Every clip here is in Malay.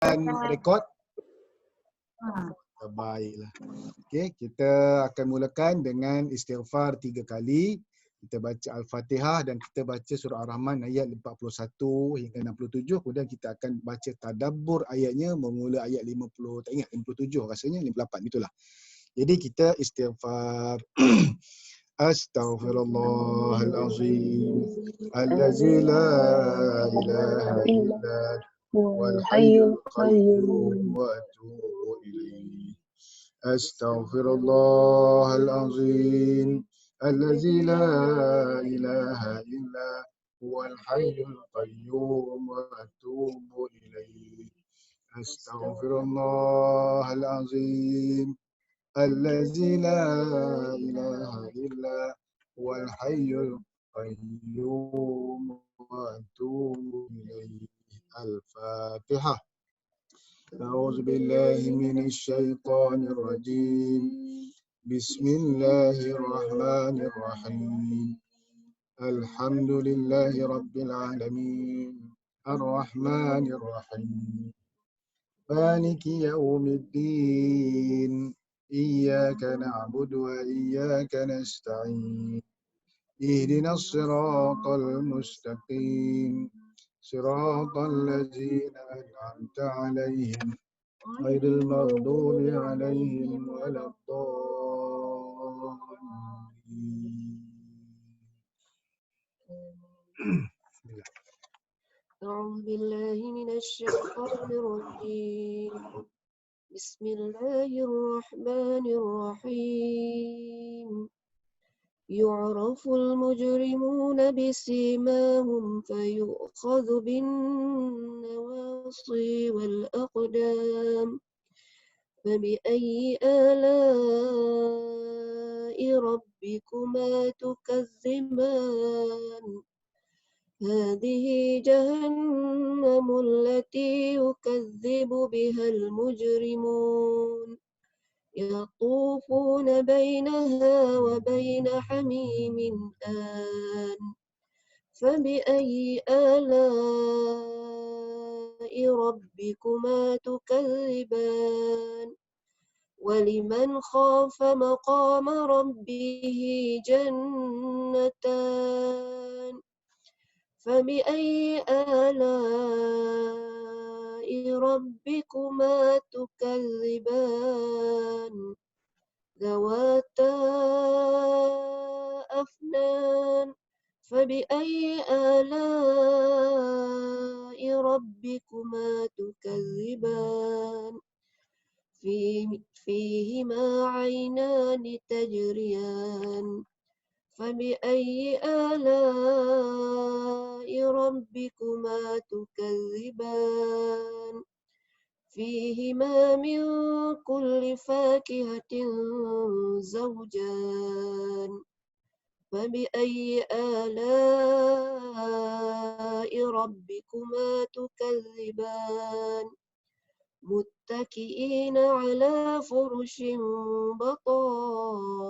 rekod? Baiklah. Okey, kita akan mulakan dengan istighfar 3 kali. Kita baca Al-Fatihah dan kita baca surah Ar-Rahman ayat 41 hingga 67. Kemudian kita akan baca tadabbur ayatnya bermula ayat 50, tak ingat 57 rasanya, 58 itulah. Jadi kita istighfar. Astaghfirullahalazim allazi la ilaha illa wal hayyul qayyum wa atubu ilaihi. Astaghfirullahalazim allazi la ilaha illa huwal hayyul qayyum wa atubu ilaihi. Astaghfirullahalazim allazi la ilaha illa huwal hayyul qayyum wa atubu ilaihi. Al-Fatihah. أعوذ بالله من الشيطان الرجيم بسم الله الرحمن الرحيم الحمد لله رب العالمين الرحمن الرحيم مالك يوم الدين إياك نعبد وإياك نستعين اهدنا الصراط المستقيم صراط الذين أنعمت عليهم غير المغضوب عليهم ولا الضالين. أعوذ بالله من الشيطان الرجيم بسم الله الرحمن الرحيم يعرف المجرمون بسيماهم فيؤخذ بالنواصي والأقدام فبأي آلاء ربكما تكذبان هذه جهنم التي يكذب بها المجرمون يطوفون بينها وبين حميم آن فبأي آلاء ربكما تكذبان ولمن خاف مقام ربه جنتان فبأي آلاء ربكما تكذبان ذواتا أفنان فبأي آلاء ربكما تكذبان فيهما عينان تجريان فبأي آلاء ربكما تكذبان فيهما من كل فاكهة زوجان فبأي آلاء ربكما تكذبان متكئين على فرش بطائنها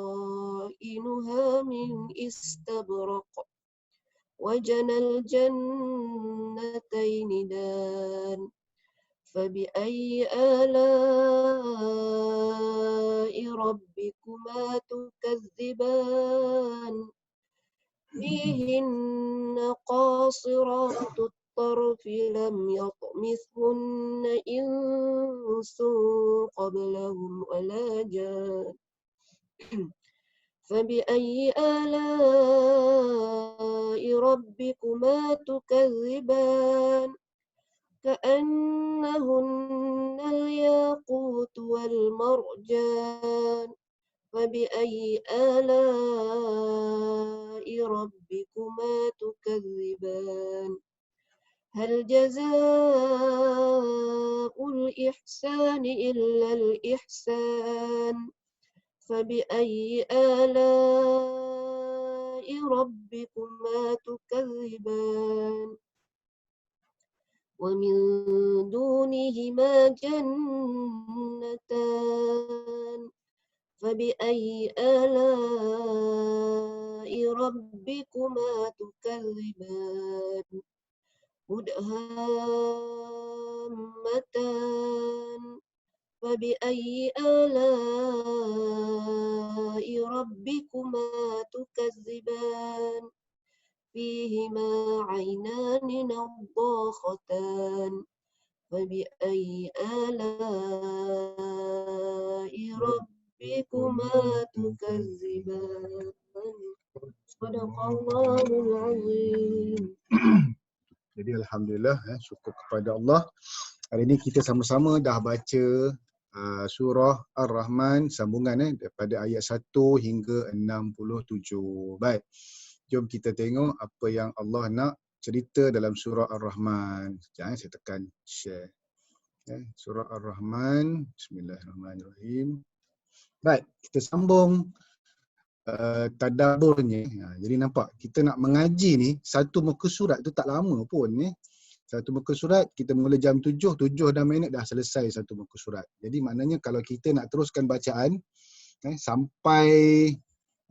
من استبرق وجنى الجنتين دان فبأي آلاء ربكما تكذبان فيهن قاصرات الطرف لم يطمثهن إنس قبلهم ولا جان فبأي آلاء ربكما تكذبان كأنهن الياقوت والمرجان فبأي آلاء ربكما تكذبان هل جزاء الإحسان إلا الإحسان فبأي آلاء ربكما تكذبان ومن دونهما جنتان فبأي آلاء ربكما تكذبان مدهامتان فبأي آلاء ربكما تكذبان فيهما عينان نضاختان فبأي آلاء ربكما تكذبان صدق الله العظيم. Jadi alhamdulillah, syukur kepada Allah. Hari ini kita sama-sama dah baca surah Ar-Rahman sambungan daripada ayat 1 hingga 67. Baik. Jom kita tengok apa yang Allah nak cerita dalam surah Ar-Rahman. Sekejap saya tekan share. Surah Ar-Rahman. Bismillahirrahmanirrahim. Baik, kita sambung tadaburnya. Jadi nampak kita nak mengaji ni satu muka surat tu tak lama pun ni. Satu muka surat kita mula jam 7 dah minit dah selesai satu muka surat. Jadi maknanya kalau kita nak teruskan bacaan sampai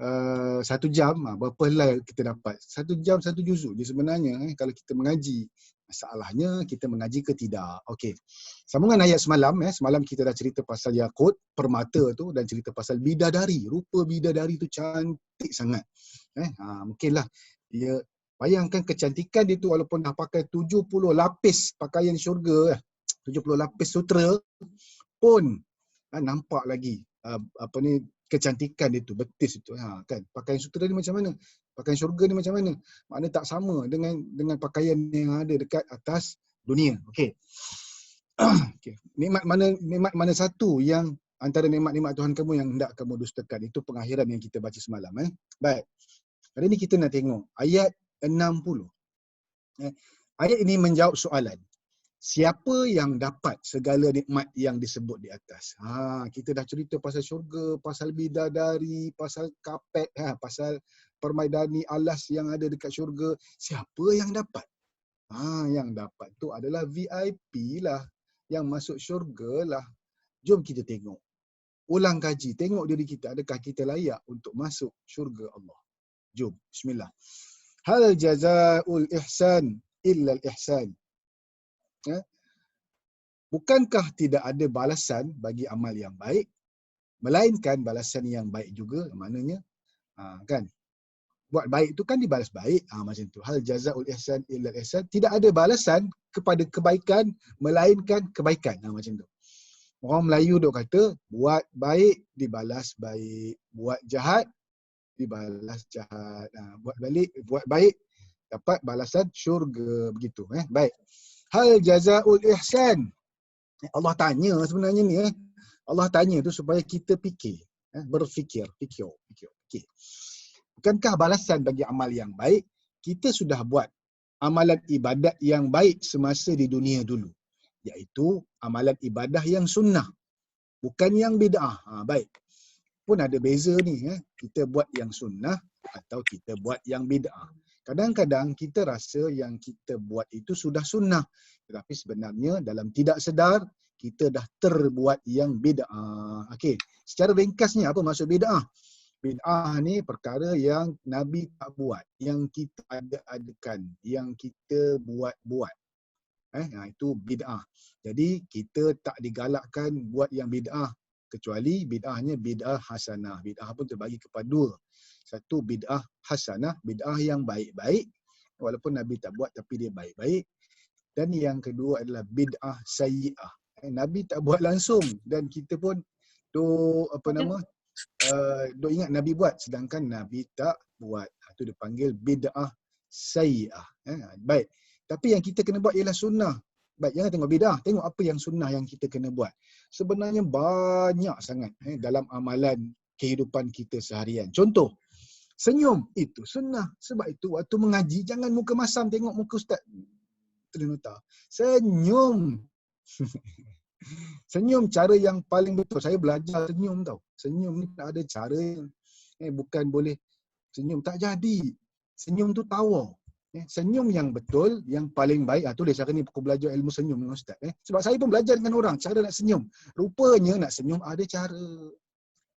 1 jam, berapa helai kita dapat? 1 jam 1 juzuk je sebenarnya kalau kita mengaji. Masalahnya kita mengaji ke tidak. Okey. Sambungan ayat semalam, semalam kita dah cerita pasal yakut, permata tu, dan cerita pasal bidadari. Rupa bidadari tu cantik sangat. Mungkinlah dia bayangkan kecantikan dia tu walaupun dah pakai 70 lapis pakaian syurga, 70 lapis sutra pun nampak lagi kecantikan dia tu, betis itu kan. Pakaian sutra ni macam mana? Pakaian syurga ni macam mana? Maknanya tak sama dengan pakaian yang ada dekat atas dunia. Okey. Okay. Nikmat mana satu yang antara nikmat-nikmat Tuhan kamu yang hendak kamu dustakan? Itu pengakhiran yang kita baca semalam. Baik. Hari ini kita nak tengok ayat 60. Ayat ini menjawab soalan. Siapa yang dapat segala nikmat yang disebut di atas? Kita dah cerita pasal syurga, pasal bidadari, pasal kapet, pasal permaidani alas yang ada dekat syurga. Siapa yang dapat? Yang dapat tu adalah VIP lah. Yang masuk syurga lah. Jom kita tengok. Ulang kaji. Tengok diri kita. Adakah kita layak untuk masuk syurga Allah? Jom. Bismillah. Hal jazaul ihsan illa al-ihsan. Bukankah tidak ada balasan bagi amal yang baik, melainkan balasan yang baik juga? Maknanya kan, buat baik tu kan dibalas baik, macam tu. Hal jazaul ihsan illa ihsan. Tidak ada balasan kepada kebaikan melainkan kebaikan, macam tu. Orang Melayu duk kata buat baik dibalas baik, buat jahat dibalas jahat. Buat baik dapat balasan syurga, begitu. Baik. Hal jazaul ihsan. Allah tanya sebenarnya ni. Allah tanya tu supaya kita fikir. Berfikir. Okey. Bukankah balasan bagi amal yang baik, kita sudah buat amalan ibadat yang baik semasa di dunia dulu. Iaitu amalan ibadah yang sunnah. Bukan yang bid'ah. Baik. Pun ada beza ni. Kita buat yang sunnah atau kita buat yang bid'ah. Kadang-kadang kita rasa yang kita buat itu sudah sunnah. Tetapi sebenarnya dalam tidak sedar, kita dah terbuat yang bid'ah. Okey, secara ringkasnya apa maksud bid'ah? Bid'ah ni perkara yang Nabi tak buat, yang kita ada-adakan, yang kita buat-buat. Itu bid'ah. Jadi kita tak digalakkan buat yang bid'ah, kecuali bid'ahnya bid'ah hasanah. Bid'ah pun terbagi kepada dua. Satu bid'ah hasanah, bid'ah yang baik-baik, walaupun Nabi tak buat tapi dia baik-baik. Dan yang kedua adalah bid'ah sayyi'ah. Nabi tak buat langsung dan kita pun duk ingat Nabi buat sedangkan Nabi tak buat. Itu dipanggil bid'ah sayyi'ah. Baik. Tapi yang kita kena buat ialah sunnah. Baik, jangan tengok bid'ah, tengok apa yang sunnah yang kita kena buat. Sebenarnya banyak sangat dalam amalan kehidupan kita seharian. Contoh, senyum itu sunnah. Sebab itu waktu mengaji jangan muka masam tengok muka ustaz. Terluta. Senyum. Senyum cara yang paling betul. Saya belajar senyum tau. Senyum ni tak ada cara bukan boleh senyum tak jadi. Senyum tu tawa. Senyum yang betul, yang paling baik. Tulis hari ni aku belajar ilmu senyum dengan ustaz. Sebab saya pun belajar dengan orang cara nak senyum. Rupanya nak senyum ada cara.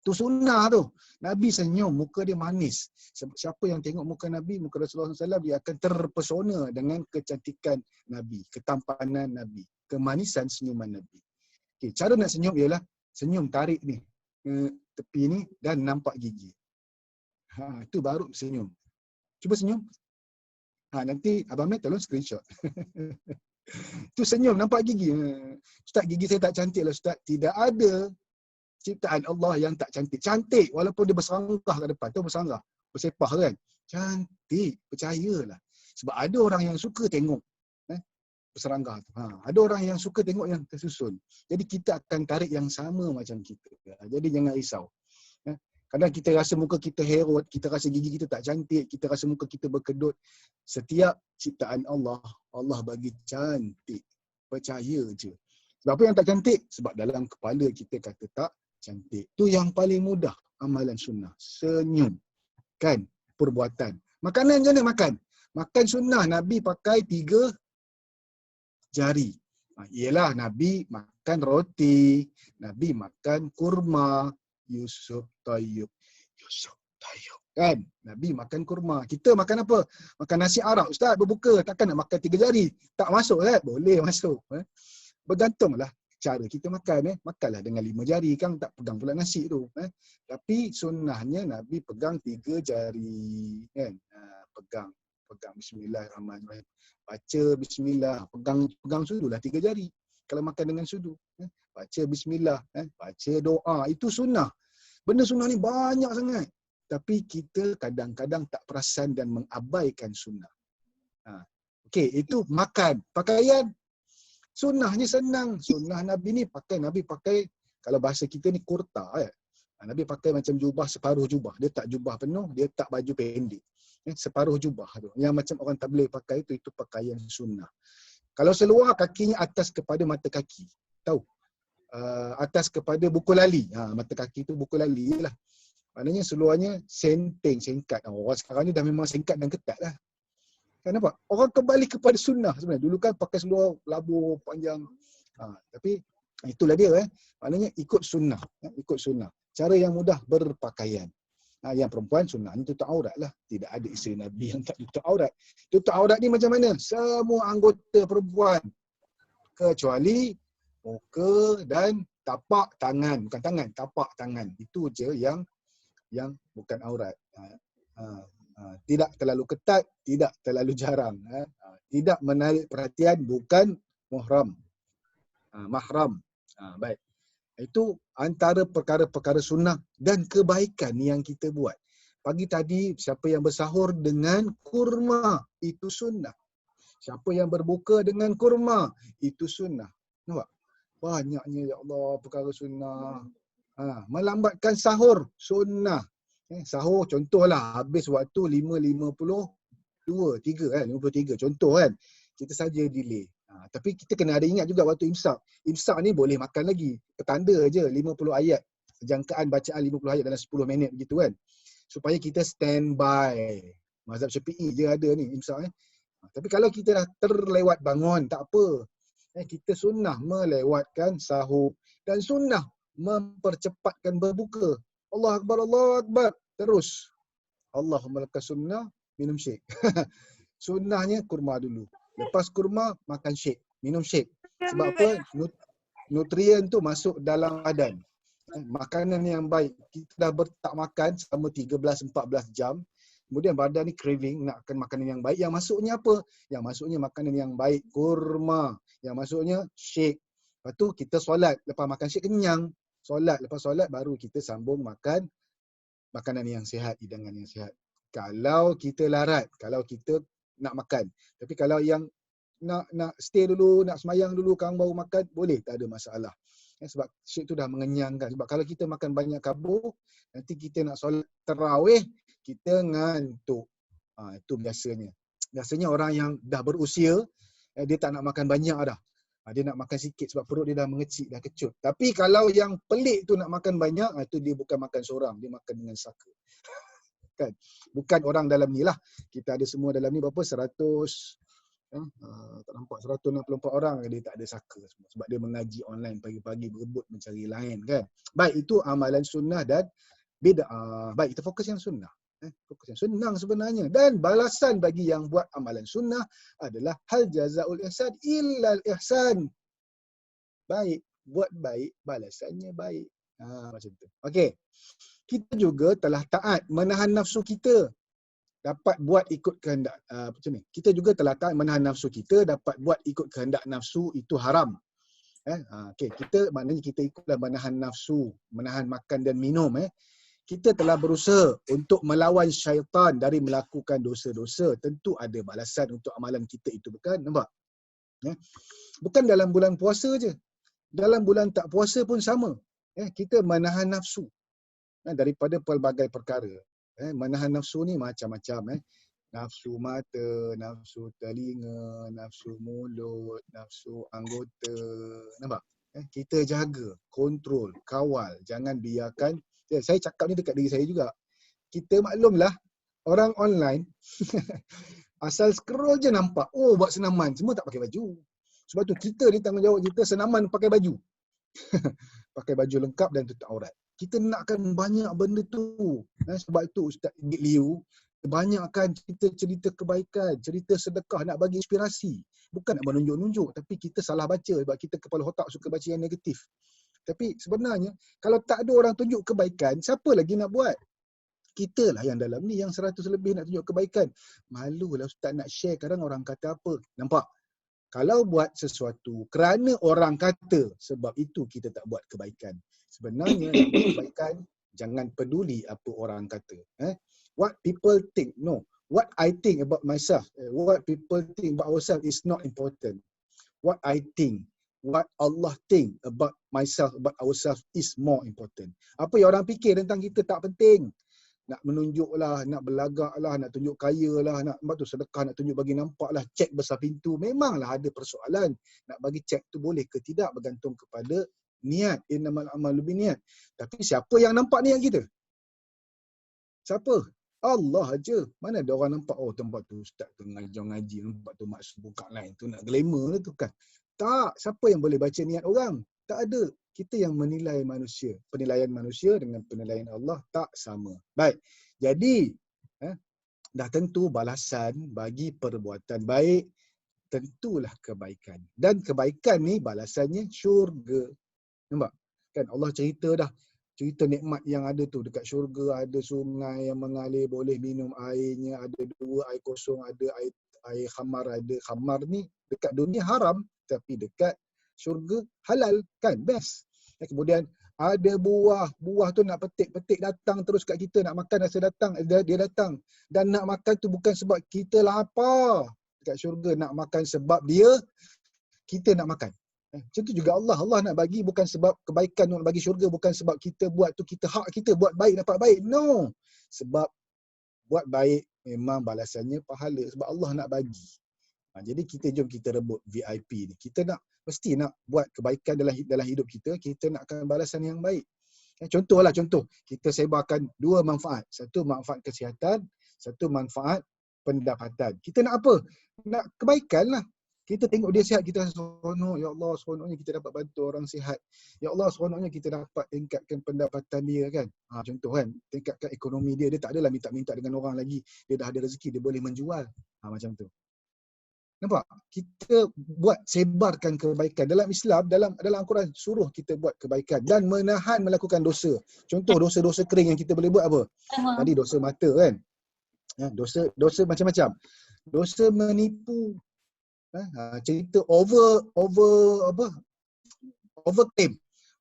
Tu sunnah tu. Nabi senyum, muka dia manis. Siapa yang tengok muka Nabi, muka Rasulullah SAW, dia akan terpesona dengan kecantikan Nabi, ketampanan Nabi, kemanisan senyuman Nabi. Okay, cara nak senyum ialah senyum tarik ni tepi ni dan nampak gigi. Itu baru senyum. Cuba senyum. Nanti Abang Mel tolong screenshot. Tu senyum nampak gigi. Ustaz, gigi saya tak cantik lah Ustaz. Tidak ada ciptaan Allah yang tak cantik. Cantik walaupun dia berseranggah ke depan. Tahu berseranggah? Bersepah kan? Cantik. Percayalah. Sebab ada orang yang suka tengok berseranggah tu. Ada orang yang suka tengok yang tersusun. Jadi kita akan tarik yang sama macam kita. Jadi jangan risau. Kadang kita rasa muka kita herot, kita rasa gigi kita tak cantik, kita rasa muka kita berkedut. Setiap ciptaan Allah, Allah bagi cantik. Percaya je. Sebab apa yang tak cantik? Sebab dalam kepala kita kata tak cantik. Tu yang paling mudah amalan sunnah. Senyum. Kan? Perbuatan. Makanan macam mana makan? Makan sunnah Nabi pakai 3 jari. Ialah Nabi makan roti, Nabi makan kurma, Yusuf Tayyub. Kan? Nabi makan kurma. Kita makan apa? Makan nasi Arab. Ustaz, berbuka. Takkan nak makan 3 jari? Tak masuk kan? Boleh masuk. Bergantunglah cara kita makan. Makanlah dengan 5 jari. Kan tak pegang pula nasi tu. Tapi sunnahnya Nabi pegang 3 jari. Kan? Pegang Bismillahirrahmanirrahim. Baca Bismillah. Pegang sudulah 3 jari. Kalau makan dengan sudu. Baca Bismillah. Baca doa. Itu sunnah. Benda sunnah ni banyak sangat. Tapi kita kadang-kadang tak perasan dan mengabaikan sunnah. Okey, itu makan. Pakaian. Sunnahnya senang. Sunnah Nabi ni Nabi pakai, kalau bahasa kita ni kurta. Nabi pakai macam jubah, separuh jubah. Dia tak jubah penuh, dia tak baju pendek. Separuh jubah tu. Yang macam orang tabligh pakai itu pakaian sunnah. Kalau seluar, kakinya atas kepada mata kaki. Tahu? Atas kepada buku lali. Mata kaki tu buku lali lah. Maknanya seluarnya singkat. Orang sekarang ni dah memang singkat dan ketat lah. Kan nampak? Orang kembali kepada sunnah sebenarnya. Dulu kan pakai seluar labur panjang. Tapi itulah dia. Maknanya ikut sunnah. Ikut sunnah. Cara yang mudah berpakaian. Yang perempuan sunnahnya tutup aurat lah. Tidak ada isteri Nabi yang tak tutup aurat. Tutup aurat ni macam mana? Semua anggota perempuan. Kecuali muka dan tapak tangan. Bukan tangan, tapak tangan. Itu je yang bukan aurat. Tidak terlalu ketat, tidak terlalu jarang. Tidak menarik perhatian, bukan mahram. Baik. Itu antara perkara-perkara sunnah dan kebaikan yang kita buat. Pagi tadi, siapa yang bersahur dengan kurma, itu sunnah. Siapa yang berbuka dengan kurma, itu sunnah. Nampak? Banyaknya, ya Allah, perkara sunnah. Melambatkan sahur, sunnah. Sahur contohlah, habis waktu 5.52, 53 contoh kan. Kita saja delay. Tapi kita kena ada ingat juga waktu imsak. Imsak ni boleh makan lagi. Petanda je 50 ayat. Jangkaan bacaan 50 ayat dalam 10 minit begitu kan. Supaya kita standby. Mazhab Syafi'i je ada ni imsak. Tapi kalau kita dah terlewat bangun, tak apa. Kita sunnah melewatkan sahur. Dan sunnah mempercepatkan berbuka. Allah Akbar, Allah Akbar. Terus. Allahumma lakas sunnah, minum syek. Sunnahnya kurma dulu. Lepas kurma, makan syek. Minum syek. Sebab apa? Nutrien tu masuk dalam badan. Makanan yang baik. Kita dah tak makan selama 13-14 jam. Kemudian badan ni craving, nak makan makanan yang baik. Yang masuknya apa? Yang masuknya makanan yang baik. Kurma. Yang masuknya syek. Lepas tu kita solat. Lepas makan syek kenyang. Solat. Lepas solat baru kita sambung makan makanan yang sihat, hidangan yang sihat. Kalau kita larat, kalau kita nak makan. Tapi kalau yang nak stay dulu, nak semayang dulu, kang baru makan, boleh, tak ada masalah. Sebab syek tu dah mengenyangkan. Sebab kalau kita makan banyak karbo, nanti kita nak solat tarawih, kita ngantuk. Itu biasanya. Biasanya orang yang dah berusia, dia tak nak makan banyak dah. Dia nak makan sikit sebab perut dia dah mengecik, dah kecut. Tapi kalau yang pelik tu nak makan banyak, itu dia bukan makan seorang, dia makan dengan saka. Kan? Bukan orang dalam ni lah. Kita ada semua dalam ni berapa? 100 Tak nampak 164 orang dia tak ada saka semua. Sebab dia mengaji online pagi-pagi berebut mencari lain kan. Baik, itu amalan sunnah dan bid'ah. Baik, kita fokus yang sunnah. Fokus yang senang sebenarnya. Dan balasan bagi yang buat amalan sunnah adalah hal jazaul ihsan illal ihsan. Baik, buat baik, balasannya baik. Macam tu. Okey. Kita juga telah taat menahan nafsu kita dapat buat ikut kehendak macam ni. Kita juga telah taat menahan nafsu kita dapat buat ikut kehendak nafsu itu haram. Okey, kita maknanya kita ikutlah menahan nafsu, menahan makan dan minum. Kita telah berusaha untuk melawan syaitan dari melakukan dosa-dosa. Tentu ada balasan untuk amalan kita itu, bukan? Nampak? Bukan dalam bulan puasa je. Dalam bulan tak puasa pun sama. Kita menahan nafsu daripada pelbagai perkara. Menahan nafsu ni macam-macam. Nafsu mata, nafsu telinga, nafsu mulut, nafsu anggota. Nampak? Kita jaga, kontrol, kawal. Jangan biarkan. Saya cakap ni dekat diri saya juga. Kita maklumlah, orang online, asal scroll je nampak. Oh, buat senaman. Semua tak pakai baju. Sebab tu kita ni tanggungjawab kita senaman pakai baju. Pakai baju lengkap dan tutup aurat. Kita nakkan banyak benda tu. Sebab itu Ustaz Git Liu banyakkan cerita-cerita kebaikan, cerita sedekah, nak bagi inspirasi. Bukan nak menunjuk-nunjuk, tapi kita salah baca sebab kita kepala otak suka baca yang negatif. Tapi sebenarnya kalau tak ada orang tunjuk kebaikan, siapa lagi nak buat? Kita lah yang dalam ni yang 100 lebih nak tunjuk kebaikan. Malulah Ustaz nak share, kadang orang kata apa. Nampak? Kalau buat sesuatu kerana orang kata, sebab itu kita tak buat kebaikan. Sebenarnya nak buat kebaikan, jangan peduli apa orang kata. What people think, no. What I think about myself, what people think about ourselves is not important. What I think, what Allah think about myself, about ourselves is more important. Apa yang orang fikir tentang kita tak penting. Nak menunjuk lah, nak berlagak lah, nak tunjuk kaya lah, nak tu sedekah, nak tunjuk bagi nampak lah, cek besar pintu. Memanglah ada persoalan. Nak bagi cek tu boleh ke tidak bergantung kepada niat. Innamal a'malu binniat. Tapi siapa yang nampak niat kita? Siapa? Allah aja. Mana ada orang nampak, oh tempat tu ustaz tu ngaji, nampak tu maksud buka lain tu nak glamour lah tu kan. Tak. Siapa yang boleh baca niat orang? Tak ada. Kita yang menilai manusia. Penilaian manusia dengan penilaian Allah tak sama. Baik. Jadi, dah tentu balasan bagi perbuatan baik, tentulah kebaikan. Dan kebaikan ni balasannya syurga. Nampak? Kan Allah cerita dah. Cerita nikmat yang ada tu. Dekat syurga ada sungai yang mengalir, boleh minum airnya. Ada 2 air kosong, ada air khamar. Ada khamar ni dekat dunia haram. Tapi dekat syurga halal. Kan? Best. Kemudian ada buah. Buah tu nak petik datang terus kat kita. Nak makan rasa datang. Dia datang. Dan nak makan tu bukan sebab kita lapar. Dekat syurga nak makan sebab kita nak makan. Macam tu juga Allah. Allah nak bagi bukan sebab kebaikan, nak bagi syurga bukan sebab kita buat tu kita hak kita buat baik dapat baik. No. Sebab buat baik memang balasannya pahala sebab Allah nak bagi. Jadi jom kita rebut VIP ni. Kita mesti nak buat kebaikan dalam hidup kita. Kita nakkan balasan yang baik. Contoh. Kita sebarkan 2 manfaat. Satu manfaat kesihatan, satu manfaat pendapatan. Kita nak apa? Nak kebaikan lah. Kita tengok dia sihat, kita seronok. Ya Allah, seronoknya kita dapat bantu orang sihat. Ya Allah, seronoknya kita dapat tingkatkan pendapatan dia kan. Contoh kan, tingkatkan ekonomi dia. Dia tak adalah minta-minta dengan orang lagi. Dia dah ada rezeki, dia boleh menjual. Macam tu. Nampak? Kita buat sebarkan kebaikan. Dalam Islam, dalam Al-Quran, suruh kita buat kebaikan dan menahan melakukan dosa. Contoh dosa-dosa kering yang kita boleh buat apa? Tadi dosa mata kan? Dosa macam-macam. Dosa menipu. Cerita overclaim.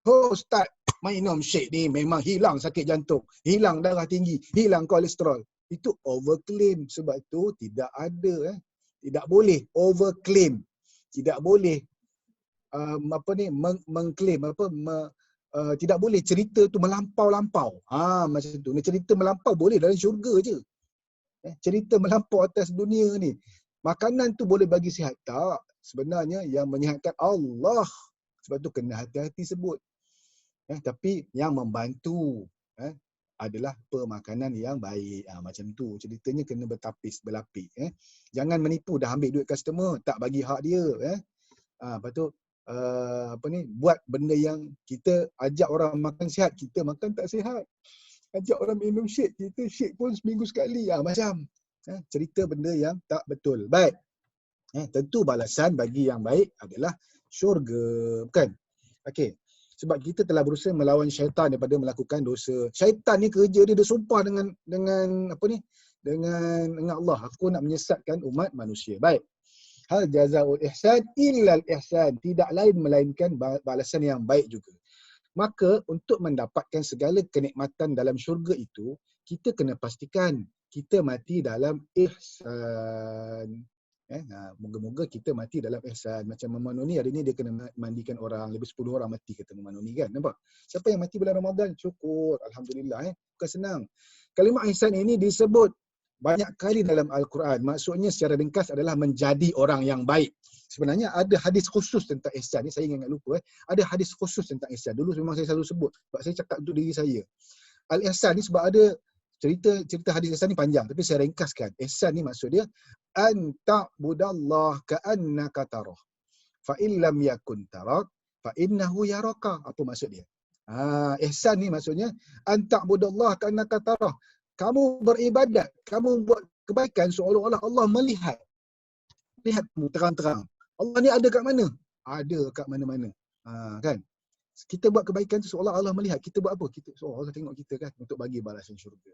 Oh Ustaz, minum shake ni memang hilang sakit jantung, hilang darah tinggi, hilang kolesterol. Itu overclaim. Sebab tu tidak ada. Tidak boleh overclaim. Tidak boleh mengklaim tidak boleh cerita tu melampau-lampau. Macam tu. Ni cerita melampau boleh dalam syurga je. Cerita melampau atas dunia ni. Makanan tu boleh bagi sihat tak? Sebenarnya yang menyihatkan Allah. Sebab tu kena hati-hati sebut. Tapi yang membantu adalah pemakanan yang baik. Macam tu. Ceritanya kena berlapis. Jangan menipu, dah ambil duit customer, tak bagi hak dia. Lepas tu, buat benda yang kita ajak orang makan sihat, kita makan tak sihat. Ajak orang minum shake, kita shake pun seminggu sekali. Macam cerita benda yang tak betul. Baik. Tentu balasan bagi yang baik adalah syurga. Bukan? Okey. Sebab kita telah berusaha melawan syaitan daripada melakukan dosa. Syaitan ni kerja dia sumpah dengan Allah. Aku nak menyesatkan umat manusia. Baik. Hal jazaa'ul ihsan illal ihsan. Tidak lain melainkan balasan yang baik juga. Maka untuk mendapatkan segala kenikmatan dalam syurga itu, kita kena pastikan kita mati dalam ihsan. Moga-moga kita mati dalam ihsan. Macam Mama Noni hari ni dia kena mandikan orang, lebih 10 orang mati kata Mama Noni kan. Nampak? Siapa yang mati bulan Ramadan? Syukur. Alhamdulillah. Bukan senang. Kalimah ihsan ini disebut banyak kali dalam Al-Quran. Maksudnya secara ringkas adalah menjadi orang yang baik. Sebenarnya ada hadis khusus tentang ihsan ni, saya ingat lupa. Ada hadis khusus tentang ihsan. Dulu memang saya selalu sebut. Sebab saya cakap untuk diri saya. Al-ihsan ni sebab ada cerita hadis ihsan ni panjang. Tapi saya ringkaskan. Ihsan ni maksud dia, an ta'budallah ka'annaka tarah. Fa in lam yakun tarak, fa innahu yaraka. Apa maksud dia? Ihsan ni maksudnya, an ta'budallah ka'annaka tarah. Kamu beribadat, kamu buat kebaikan seolah-olah Allah melihat. Lihatmu terang-terang. Allah ni ada kat mana? Ada kat mana-mana. Kan? Kita buat kebaikan tu seolah Allah melihat. Kita buat apa? Kita seolah Allah tengok kita kan untuk bagi balasan syurga.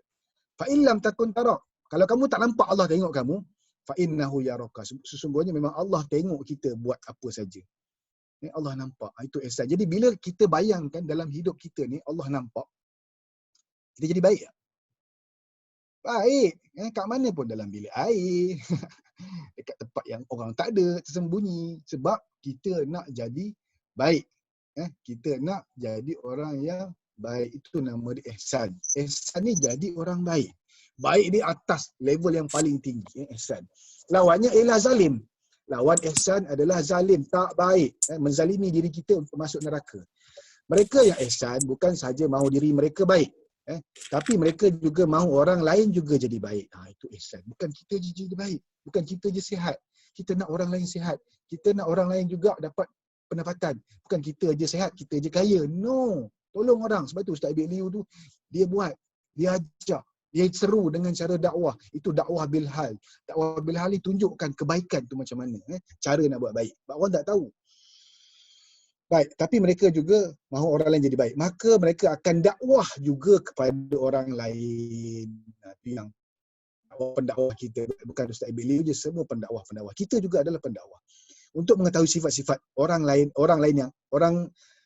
Fa in lam takun tarak. Kalau kamu tak nampak Allah tengok kamu, fa innahu yaraka. Sesungguhnya memang Allah tengok kita buat apa saja. Allah nampak. Itu ihsan. Jadi bila kita bayangkan dalam hidup kita ni Allah nampak, kita jadi baik tak? Baik. Kat mana pun, dalam bilik air. Dekat tempat yang orang tak ada, tersembunyi. Sebab kita nak jadi baik. Kita nak jadi orang yang baik. Itu nama dia ihsan. Ihsan ni jadi orang baik. Baik di atas level yang paling tinggi. Ihsan. Lawannya ialah zalim. Lawan ihsan adalah zalim, tak baik. Menzalimi diri kita untuk masuk neraka. Mereka yang ihsan bukan sahaja mahu diri mereka baik. Tapi mereka juga mahu orang lain juga jadi baik. Itu ihsan. Bukan kita je jadi baik. Bukan kita je sihat. Kita nak orang lain sihat. Kita nak orang lain juga dapat pendapatan. Bukan kita je sihat, kita je kaya. No. Tolong orang. Sebab tu Ustaz Ibn Liu tu, dia buat. Dia ajar. Dia seru dengan cara dakwah. Itu dakwah bilhal. Dakwah bilhal ni tunjukkan kebaikan tu macam mana. Cara nak buat baik. Sebab orang tak tahu. Baik, tapi mereka juga mahu orang lain jadi baik. Maka mereka akan dakwah juga kepada orang lain. Itu yang pendakwah kita. Bukan Ustaz Ibn Liu je, semua pendakwah-pendakwah. Kita juga adalah pendakwah. Untuk mengetahui sifat-sifat orang lain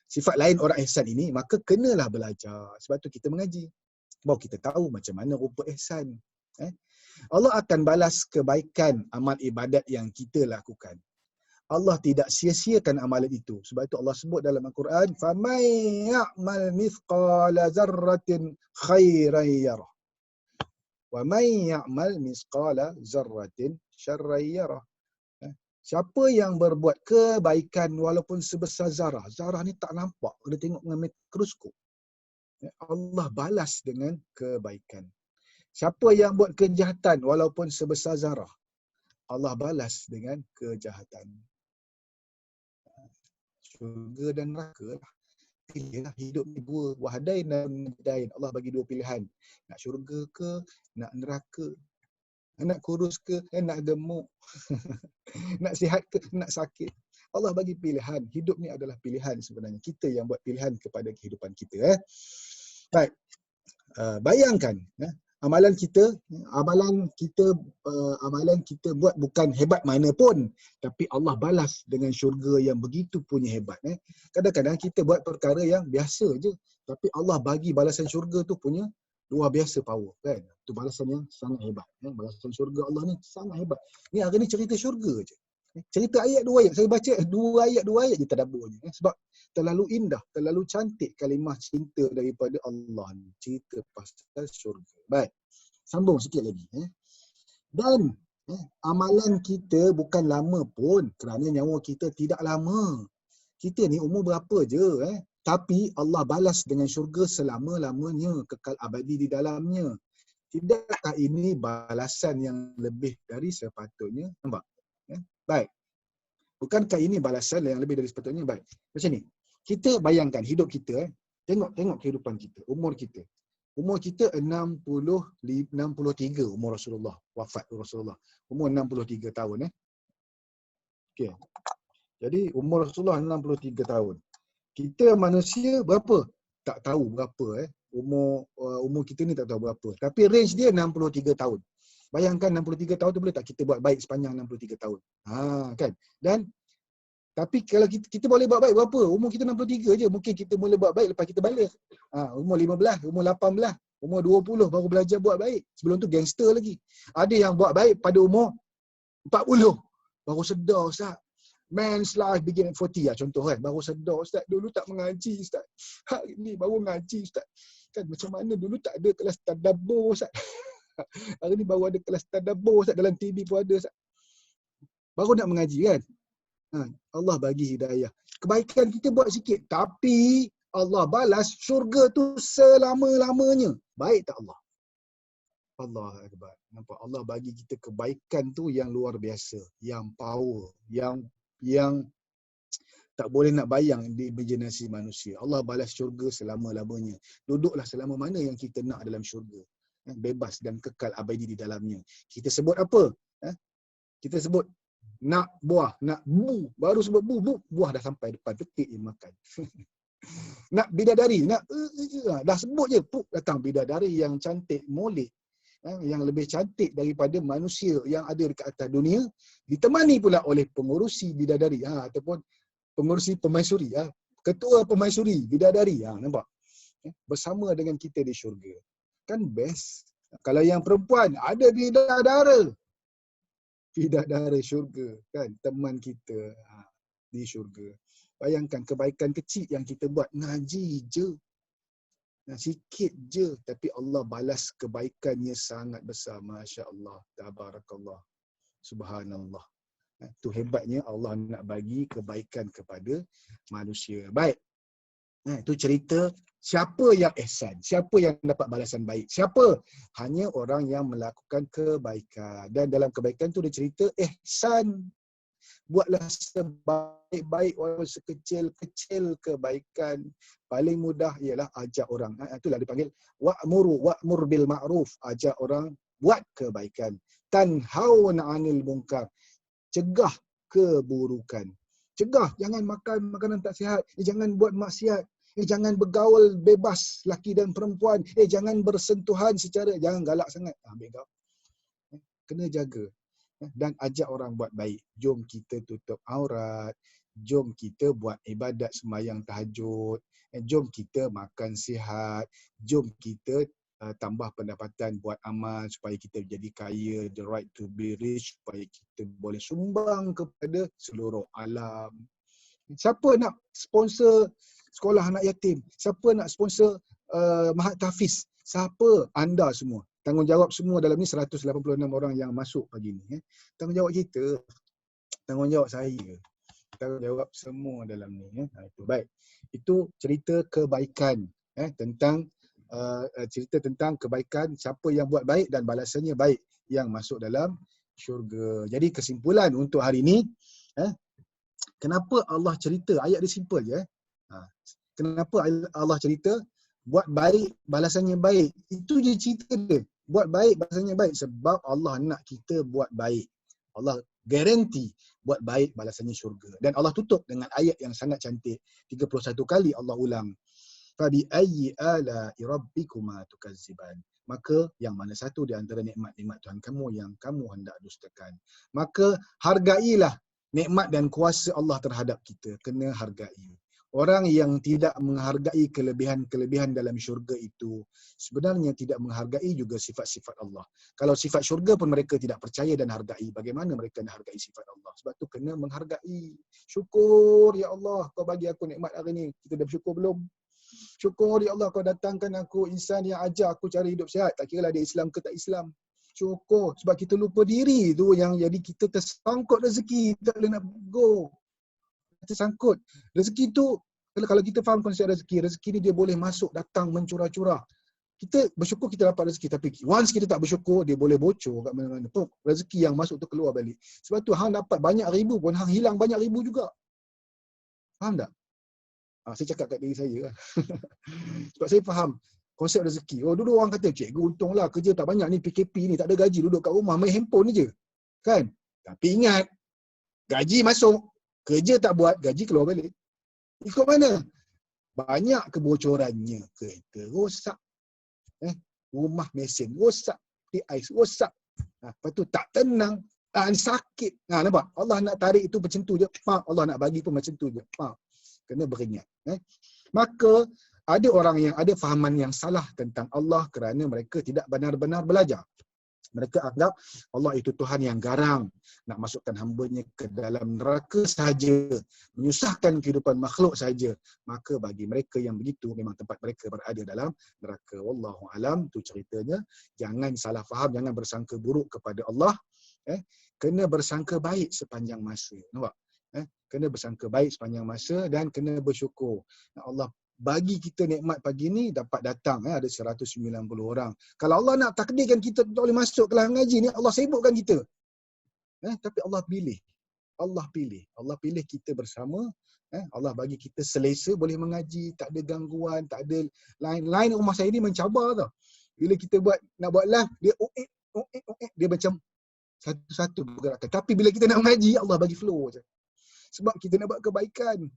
sifat lain orang ihsan ini, maka kenalah belajar. Sebab tu kita mengaji. Baru kita tahu macam mana rupa ihsan. Allah akan balas kebaikan amal ibadat yang kita lakukan. Allah tidak sia-siakan amalan itu. Sebab itu Allah sebut dalam Al-Quran, فَمَنْ يَعْمَلْ مِثْقَالَ ذَرَّةٍ خَيْرًا يَرَهُ وَمَنْ يَعْمَلْ مِثْقَالَ ذَرَّةٍ شَرًّا يَرَهُ. Siapa yang berbuat kebaikan walaupun sebesar zarah. Zarah ni tak nampak. Kena tengok dengan mikroskop. Allah balas dengan kebaikan. Siapa yang buat kejahatan walaupun sebesar zarah. Allah balas dengan kejahatan. Syurga dan neraka lah. Pilihlah, hidup ni dua. Wahdain dan najdain. Allah bagi dua pilihan. Nak syurga ke, nak neraka. Nak kurus ke, nak gemuk. Nak sihat ke, nak sakit. Allah bagi pilihan. Hidup ni adalah pilihan sebenarnya. Kita yang buat pilihan kepada kehidupan kita. Baik. Bayangkan. Amalan kita buat bukan hebat mana pun, tapi Allah balas dengan syurga yang begitu punya hebat. Kadang-kadang kita buat perkara yang biasa je, tapi Allah bagi balasan syurga tu punya luar biasa power, kan? Itu balasan yang sangat hebat. Balasan syurga Allah ni sangat hebat. Ni hari ni cerita syurga je. Cerita ayat 2 ayat. Saya baca 2 ayat je tadabburnya. Sebab terlalu indah, terlalu cantik kalimah cinta daripada Allah ni. Cerita pasal syurga. Baik. Sambung sikit lagi. Dan amalan kita bukan lama pun kerana nyawa kita tidak lama. Kita ni umur berapa je. Tapi Allah balas dengan syurga selama-lamanya, kekal abadi di dalamnya. Tidakkah ini balasan yang lebih dari sepatutnya? Nampak? Ya? Baik. Bukankah ini balasan yang lebih dari sepatutnya? Baik. Macam ni. Kita bayangkan hidup kita, tengok kehidupan kita, umur kita. Umur kita 63 umur Rasulullah, wafat Rasulullah. Umur 63 tahun. Okay. Jadi umur Rasulullah 63 tahun. Kita manusia berapa? Tak tahu berapa. Umur kita ni tak tahu berapa. Tapi range dia 63 tahun. Bayangkan 63 tahun tu boleh tak kita buat baik sepanjang 63 tahun? Kan? Dan tapi kalau kita boleh buat baik berapa? Umur kita 63 je. Mungkin kita mula buat baik lepas kita balik. Umur 15, umur 18, umur 20 baru belajar buat baik. Sebelum tu gangster lagi. Ada yang buat baik pada umur 40. Baru sedar, Ustaz. Man's life begin at 40 lah contoh kan. Baru sedar, Ustaz. Dulu tak mengaji, Ustaz. Hari ni baru mengaji, Ustaz. Kan macam mana dulu tak ada kelas tadabbur, Ustaz. Hari ni baru ada kelas tadabbur, Ustaz. Dalam TV pun ada, Ustaz. Baru nak mengaji kan. Allah bagi hidayah. Kebaikan kita buat sikit. Tapi Allah balas syurga tu selama-lamanya. Baik tak Allah? Allah Akbar. Nampak? Allah bagi kita kebaikan tu yang luar biasa. Yang power. Yang tak boleh nak bayang di imaginasi manusia. Allah balas syurga selama-lamanya. Duduklah selama mana yang kita nak dalam syurga. Bebas dan kekal abadi di dalamnya. Kita sebut apa? Kita sebut nak buah, nak baru sebut buah dah sampai depan, petik je makan. Nak bidadari, nak dah sebut je, datang bidadari yang cantik, molek, yang lebih cantik daripada manusia yang ada dekat atas dunia, ditemani pula oleh pengurusi bidadari, ataupun pengurusi pemaisuri, ketua pemaisuri bidadari, nampak? Bersama dengan kita di syurga. Kan best. Kalau yang perempuan, ada bidadara syurga, kan, teman kita di syurga. Bayangkan kebaikan kecil yang kita buat, ngaji je, sikit je, tapi Allah balas kebaikannya sangat besar. Masya Allah, tabarakallah, subhanallah. Itu hebatnya Allah nak bagi kebaikan kepada manusia. Baik. Itu cerita siapa yang ihsan, siapa yang dapat balasan baik. Siapa? Hanya orang yang melakukan kebaikan. Dan dalam kebaikan tu dia cerita ihsan. Buatlah sebaik-baik walaupun sekecil-kecil kebaikan. Paling mudah ialah ajak orang. Itulah dipanggil wa'mur bil ma'ruf. Ajak orang buat kebaikan. Tanhaun 'anil munkar. Cegah keburukan. Cegah, jangan makan makanan tak sihat. Jangan buat maksiat. Jangan bergaul bebas laki dan perempuan. Jangan bersentuhan secara, jangan galak sangat. Ambil kau. Kena jaga. Dan ajak orang buat baik. Jom kita tutup aurat. Jom kita buat ibadat sembahyang tahajud. Jom kita makan sihat. Jom kita tambah pendapatan buat amal supaya kita jadi kaya, the right to be rich, supaya kita boleh sumbang kepada seluruh alam. Siapa nak sponsor sekolah anak yatim? Siapa nak sponsor Mahat Tahfiz? Siapa? Anda semua. Tanggungjawab semua dalam ni 186 orang yang masuk pagi ni. Tanggungjawab kita. Tanggungjawab saya. Tanggungjawab semua dalam ni. Itu baik. Itu cerita kebaikan. Tentang cerita tentang kebaikan, siapa yang buat baik dan balasannya baik, yang masuk dalam syurga. Jadi kesimpulan untuk hari ini, kenapa Allah cerita, ayat dia simple je. Kenapa Allah cerita buat baik balasannya baik? Itu je cerita dia. Buat baik balasannya baik sebab Allah nak kita buat baik. Allah garanti buat baik balasannya syurga. Dan Allah tutup dengan ayat yang sangat cantik. 31 kali Allah ulang. Fabi ayyi ala'i rabbikuma tukazziban. Maka yang mana satu di antara nikmat-nikmat Tuhan kamu yang kamu hendak dustakan. Maka hargailah nikmat dan kuasa Allah terhadap kita. Kena hargai. Orang yang tidak menghargai kelebihan-kelebihan dalam syurga itu, sebenarnya tidak menghargai juga sifat-sifat Allah. Kalau sifat syurga pun mereka tidak percaya dan hargai, bagaimana mereka nak hargai sifat Allah? Sebab tu kena menghargai. Syukur, ya Allah, kau bagi aku nikmat hari ni. Kita dah bersyukur belum? Syukur, ya Allah, kau datangkan aku insan yang ajar aku cara hidup sihat. Tak kira lah dia Islam ke tak Islam. Syukur. Sebab kita lupa diri tu yang jadi kita tersangkut rezeki. Tak boleh nak go. Tersangkut. Rezeki tu Kalau kita faham konsep rezeki, rezeki ni dia boleh masuk, datang, mencurah-curah. Kita bersyukur kita dapat rezeki, tapi once kita tak bersyukur, dia boleh bocor kat mana-mana. Rezeki yang masuk tu keluar balik. Sebab tu hang dapat banyak ribu pun, hang hilang banyak ribu juga. Faham tak? Saya cakap kat diri saya lah. Sebab saya faham konsep rezeki. Dulu orang kata, cikgu untunglah kerja tak banyak ni, PKP ni, tak ada gaji, duduk kat rumah main handphone je. Kan? Tapi ingat, gaji masuk, kerja tak buat, gaji keluar balik. Ikut mana? Banyak kebocorannya. Kereta rosak. Rumah mesin rosak. ais rosak. Lepas tu tak tenang. Sakit. Nampak? Allah nak tarik itu macam tu je. Allah nak bagi pun macam tu je. Kena beringat. Maka, ada orang yang ada fahaman yang salah tentang Allah kerana mereka tidak benar-benar belajar. Mereka anggap Allah itu Tuhan yang garang, nak masukkan hamba-Nya ke dalam neraka sahaja, menyusahkan kehidupan makhluk sahaja. Maka bagi mereka yang begitu, memang tempat mereka berada dalam neraka. Wallahu alam, tu ceritanya. Jangan salah faham, jangan bersangka buruk kepada Allah. Kena bersangka baik sepanjang masa. Nampak? Kena bersangka baik sepanjang masa dan kena bersyukur. Allah bagi kita nikmat pagi ni dapat datang, ada 190 orang. Kalau Allah nak takdirkan kita tak boleh masuk kelas mengaji ni, Allah sibukkan kita. Tapi Allah pilih. Allah pilih kita bersama. Allah bagi kita selesa boleh mengaji, tak ada gangguan, tak ada lain rumah saya ni mencabar tau. Bila kita nak buat live, dia dia macam satu-satu pergerakan. Tapi bila kita nak mengaji, Allah bagi flow je. Sebab kita nak buat kebaikan.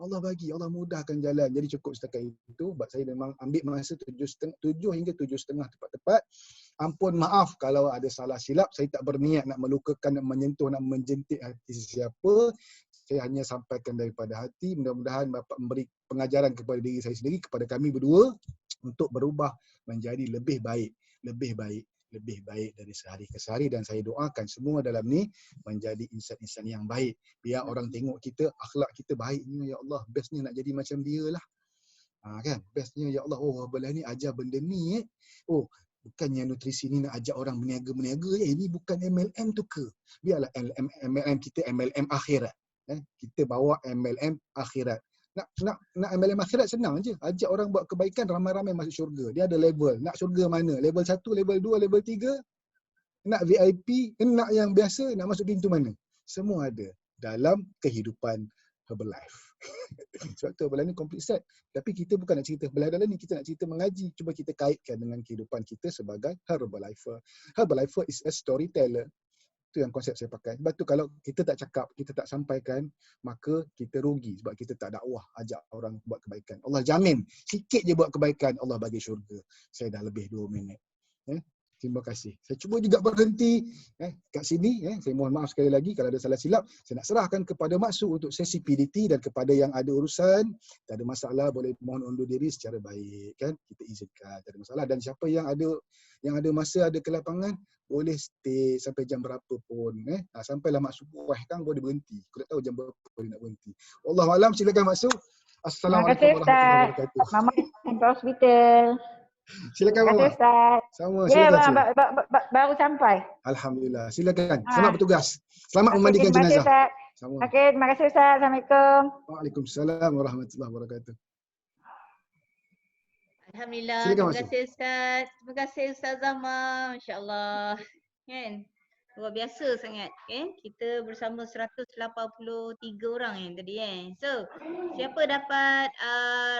Allah bagi, Allah mudahkan jalan. Jadi cukup setakat itu. Sebab saya memang ambil masa 7 hingga 7:30 tepat-tepat. Ampun maaf kalau ada salah silap. Saya tak berniat nak melukakan, nak menyentuh, nak menjentik hati sesiapa. Saya hanya sampaikan daripada hati. Mudah-mudahan Bapak memberi pengajaran kepada diri saya sendiri, kepada kami berdua, untuk berubah menjadi lebih baik dari sehari ke sehari. Dan saya doakan semua dalam ni menjadi insan-insan yang baik. Biar orang tengok kita, akhlak kita baiknya, ya Allah, bestnya nak jadi macam dia lah. Kan? Bestnya, ya Allah, belah ni ajar benda ni. Bukannya nutrisi ni nak ajak orang berniaga-berniaga. Ini bukan MLM tu ke? Biarlah MLM kita MLM akhirat. Kita bawa MLM akhirat. Nak MLM akhirat senang je. Ajak orang buat kebaikan, ramai-ramai masuk syurga. Dia ada level. Nak syurga mana? Level 1, level 2, level 3. Nak VIP, nak yang biasa, nak masuk pintu mana? Semua ada dalam kehidupan Herbalife. Sebab tu Herbalife ni complete set. Tapi kita bukan nak cerita Herbalife dalam ni, kita nak cerita mengaji. Cuba kita kaitkan dengan kehidupan kita sebagai Herbalifer. Herbalifer is a storyteller. Itu yang konsep saya pakai. Sebab tu kalau kita tak cakap, kita tak sampaikan, maka kita rugi sebab kita tak dakwah, ajak orang buat kebaikan. Allah jamin, sikit je buat kebaikan, Allah bagi syurga. Saya dah lebih 2 minit. Terima kasih. Saya cuba juga berhenti kat sini. Saya mohon maaf sekali lagi kalau ada salah silap. Saya nak serahkan kepada Maksud untuk sesi PDT, dan kepada yang ada urusan, tak ada masalah, boleh mohon undur diri secara baik. Kan? Kita izinkan, tak ada masalah. Dan siapa yang ada masa, ada kelapangan, boleh stay sampai jam berapa pun. Sampailah Maksud puas kan, boleh berhenti. Aku tak tahu jam berapa dia nak berhenti. Wallahualam, silakan Maksud. Assalamualaikum warahmatullahi wabarakatuh. Mama sampai hospital. Silakan Mama. Ustaz. Sama, Ya, silakan. baru sampai. Alhamdulillah. Silakan. Selamat bertugas. Selamat memandikan Terima kasih, jenazah. Ustaz. Sama. Okey, terima kasih Ustaz. Assalamualaikum. Waalaikumsalam warahmatullahi wabarakatuh. Alhamdulillah. Silakan, Terima kasih Ustaz. Terima kasih Ustaz Zama. Masya-Allah. Kan? Luar biasa sangat. Kita bersama 183 orang yang tadi So, siapa dapat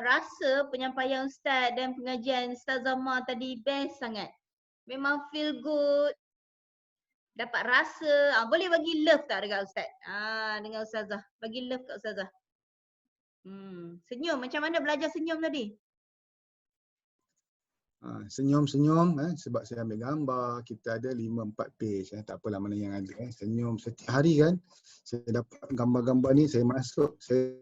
rasa penyampaian Ustaz dan pengajian Ustaz Zama tadi best sangat. Memang feel good. Dapat rasa. Boleh bagi love tak dekat Ustaz? Dengan Ustazah. Bagi love kat Ustazah. Senyum. Macam mana belajar senyum tadi? Senyum-senyum sebab saya ambil gambar, kita ada 5-4 page, tak apalah mana yang ada. Senyum setiap hari kan, saya dapat gambar-gambar ni, saya masuk, saya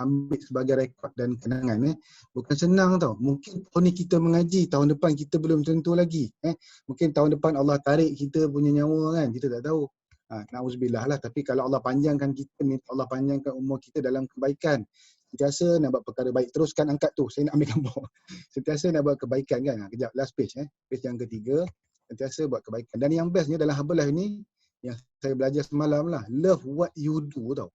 ambil sebagai rekod dan kenangan. Bukan senang tau. Mungkin tahun ni kita mengaji, tahun depan kita belum tentu lagi. Mungkin tahun depan Allah tarik kita punya nyawa kan, kita tak tahu. Na'udzubillah lah. Tapi kalau Allah panjangkan kita, Allah panjangkan umur kita dalam kebaikan. Sentiasa nak buat perkara baik. Teruskan angkat tu. Saya nak ambil gambar. Sentiasa nak buat kebaikan kan. Kejap, last page. Page yang ketiga. Sentiasa buat kebaikan. Dan yang bestnya dalam Herbalife ni, yang saya belajar semalam lah. Love what you do tau.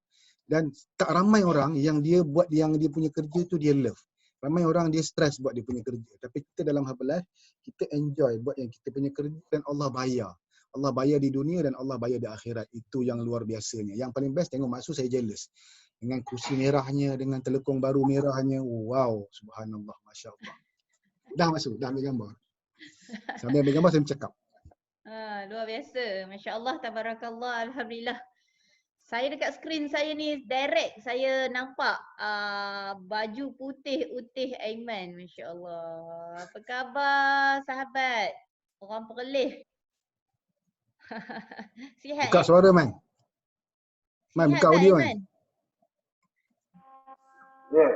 Dan tak ramai orang yang dia buat yang dia punya kerja tu dia love. Ramai orang dia stres buat dia punya kerja. Tapi kita dalam Herbalife, kita enjoy buat yang kita punya kerja dan Allah bayar. Allah bayar di dunia dan Allah bayar di akhirat. Itu yang luar biasanya. Yang paling best tengok Mak Su, saya jealous. Dengan kursi merahnya, dengan telekung baru merahnya. Wow, subhanallah, Masya Allah. Dah Mak Su, dah ambil gambar. Sambil ambil gambar saya bercakap. Luar biasa. Masya Allah, tabarakallah, alhamdulillah. Saya dekat skrin saya ni direct saya nampak baju putih Utih Aiman. Masya Allah. Apa khabar sahabat? Orang Perlis. Sihat Buka suara, Man. Man, Sihat buka tak, audio, Man. Aiman? Ya.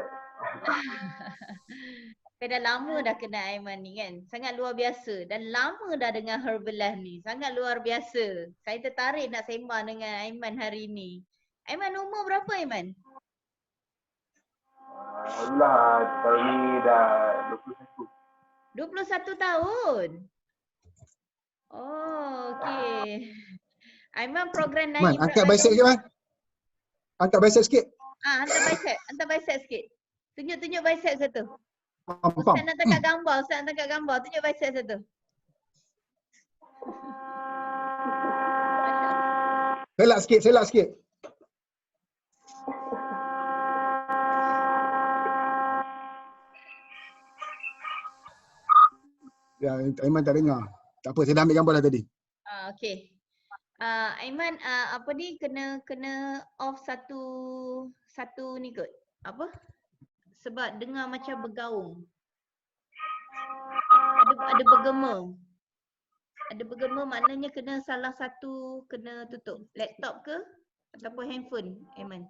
Saya dah lama dah kenal Aiman ni kan. Sangat luar biasa. Dan lama dah dengan Herbalife ni. Sangat luar biasa. Saya tertarik nak sembang dengan Aiman hari ni. Aiman umur berapa Aiman? Alhamdulillah, tahun ni dah 21. 21 tahun. Oh, okey. Aiman program Man, naik angkat bicep sikit, Man. Angkat bicep sikit. hantar bicep sikit. Tunjuk bicep satu. Pam. Ustaz nak tangkap gambar, tunjuk bicep satu. Selak sikit. Ya, Aiman tak dengar. Tak apa, saya dah ambil gambar dah tadi. Okey. Aiman apa ni kena off satu ni kot. Apa? Sebab dengar macam bergaung. Ada bergema. Ada bergema maknanya kena salah satu kena tutup. Laptop ke ataupun handphone, Aiman.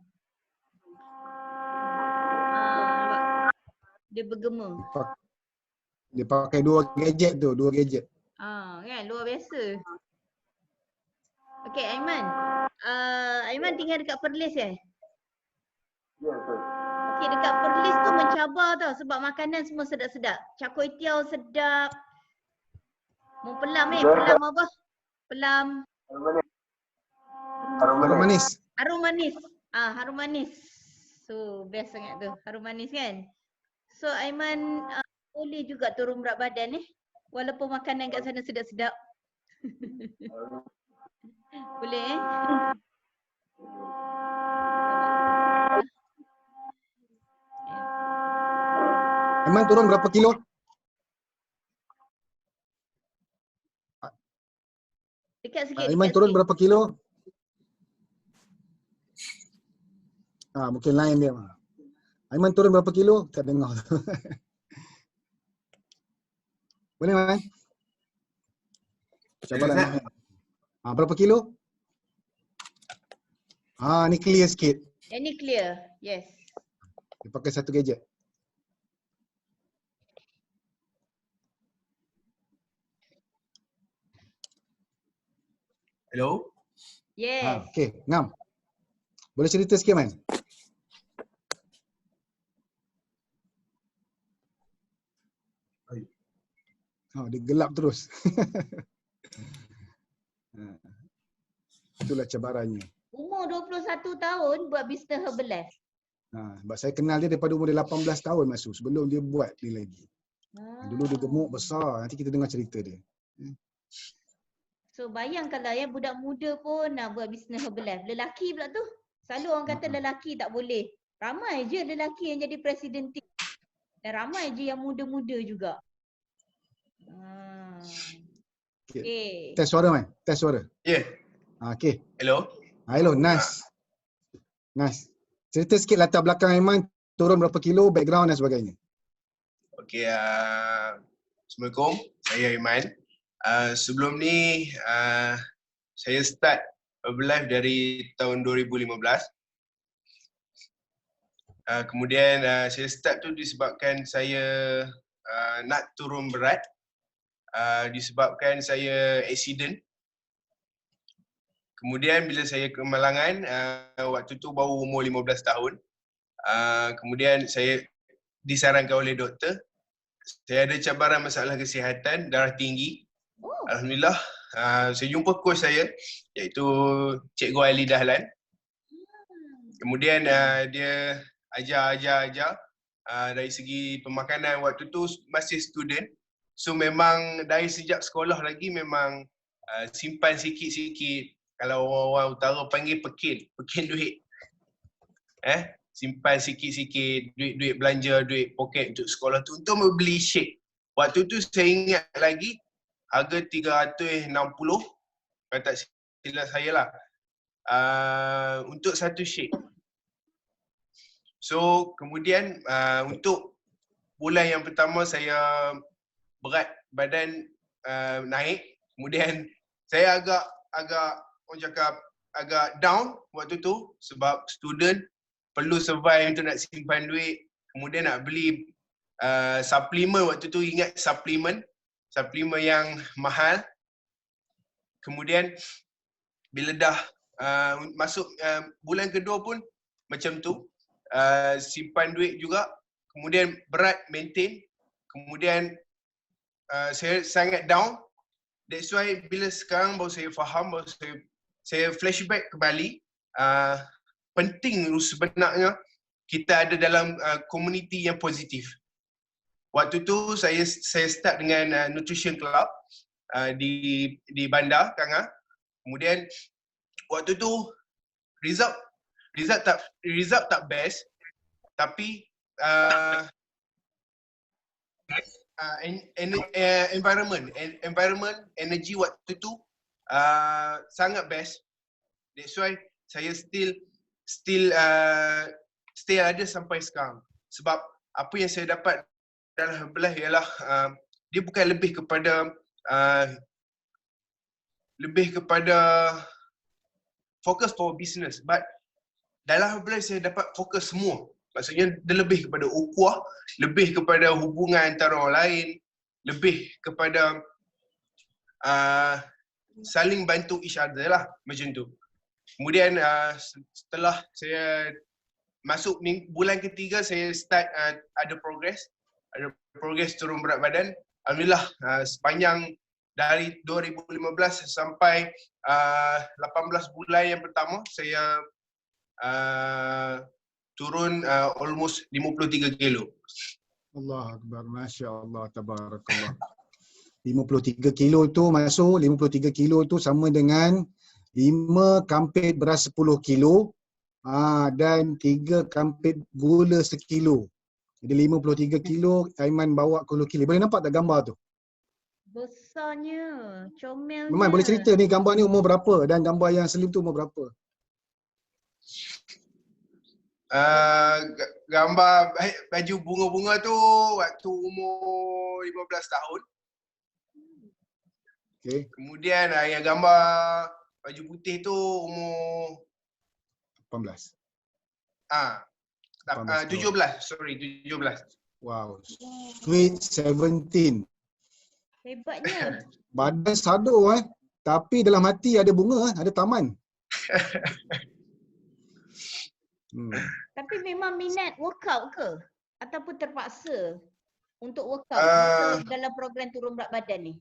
Nampak? Dia bergema. Dia pakai dua gadget. Kan luar biasa. Okey Aiman. Aiman tinggal dekat Perlis Ya, betul. Okey dekat Perlis tu mencabar tau sebab makanan semua sedap-sedap. Char kway teow sedap. Mau pelam pelam apa? Pelam Harum manis. harum manis. Harum manis. So best sangat tu. Harum manis kan? So Aiman boleh juga turun berat badan walaupun makanan kat sana sedap-sedap. Boleh Aiman turun berapa kilo? Dekat sikit. Aiman turun berapa kilo? Mungkin lain dia. Aiman turun berapa kilo? Tak dengar. Boleh, Man? Cabaran. Berapa kilo? Ni clear sikit. Yang ni clear. Yes. Dia pakai satu gadget. Hello? Yes. Okey, Ngam. Boleh cerita sikit, Man? Dia gelap terus. Itulah cabarannya. Umur 21 tahun buat bisnes Herbalife. Sebab saya kenal dia daripada umur dia 18 tahun masuk sebelum dia buat ni lagi. Dulu dia gemuk besar. Nanti kita dengar cerita dia. So bayangkanlah budak muda pun nak buat bisnes Herbalife. Lelaki pula tu. Selalu orang kata lelaki tak boleh. Ramai je lelaki yang jadi presiden tim. Dan ramai je yang muda-muda juga. Okay. Test suara, Man. Test suara. Ya. Okey. Hello? Hello, Nas. Cerita sikit latar belakang Aiman, turun berapa kilo, background dan sebagainya. Okey, Assalamualaikum. Saya Aiman. Sebelum ni saya start Herbalife dari tahun 2015. Kemudian saya start tu disebabkan saya nak turun berat. Disebabkan saya accident. Kemudian bila saya ke Malangan, waktu tu baru umur 15 tahun. Kemudian saya disarankan oleh doktor, saya ada cabaran masalah kesihatan, darah tinggi. Alhamdulillah, saya jumpa coach saya iaitu Cikgu Ali Dahlan. Kemudian dia ajar. Dari segi pemakanan waktu tu masih student. So memang dari sejak sekolah lagi memang simpan sikit-sikit. Kalau orang utara panggil pekin duit. Simpan sikit-sikit duit belanja, duit poket untuk sekolah tu untuk membeli shake. Waktu tu saya ingat lagi harga 360 kalau tak silap saya lah. Untuk satu shake. So kemudian untuk bulan yang pertama saya berat badan naik, kemudian saya agak orang cakap agak down waktu tu sebab student perlu survive untuk nak simpan duit, kemudian nak beli suplemen waktu tu, ingat suplemen yang mahal. Kemudian bila dah masuk bulan kedua pun macam tu. Simpan duit juga, kemudian berat maintain, kemudian saya sangat down. That's why bila sekarang baru saya faham, baru saya flashback kembali, penting sebenarnya kita ada dalam komuniti yang positif. Waktu tu saya start dengan nutrition club di bandar Kanga. Kemudian waktu tu result tak best, tapi environment, energy waktu tu sangat best. That's why saya still ada sampai sekarang. Sebab apa yang saya dapat dalam Herbalife ialah dia bukan lebih kepada fokus for business, but dalam Herbalife saya dapat fokus semua. Maksudnya dia lebih kepada ukhuwah, lebih kepada hubungan antara orang lain, lebih kepada saling bantu each other lah, macam tu. Kemudian setelah saya masuk bulan ketiga, saya start ada progress turun berat badan. Alhamdulillah sepanjang dari 2015 sampai 18 bulan yang pertama saya turun almost 53 kilo. Allah Akbar, Masya Allah, Tabarakallah. 53 kilo tu masuk, 53 kilo tu sama dengan 5 kampit beras 10 kilo dan 3 kampit gula 1 kilo. Jadi 53 kilo, Aiman bawa ke Hulu Kili. Boleh nampak tak gambar tu? Besarnya, comelnya. Memang boleh cerita ni gambar ni umur berapa dan gambar yang slim tu umur berapa? Gambar baju bunga-bunga tu waktu umur 15 tahun. Okay. Kemudian yang gambar baju putih tu umur 18. 17. Wow. Sweet 17. Hebatnya. Badan sado tapi dalam hati ada bunga, ada taman. Tapi memang minat workout ke? Ataupun terpaksa untuk workout dalam program turun berat badan ni?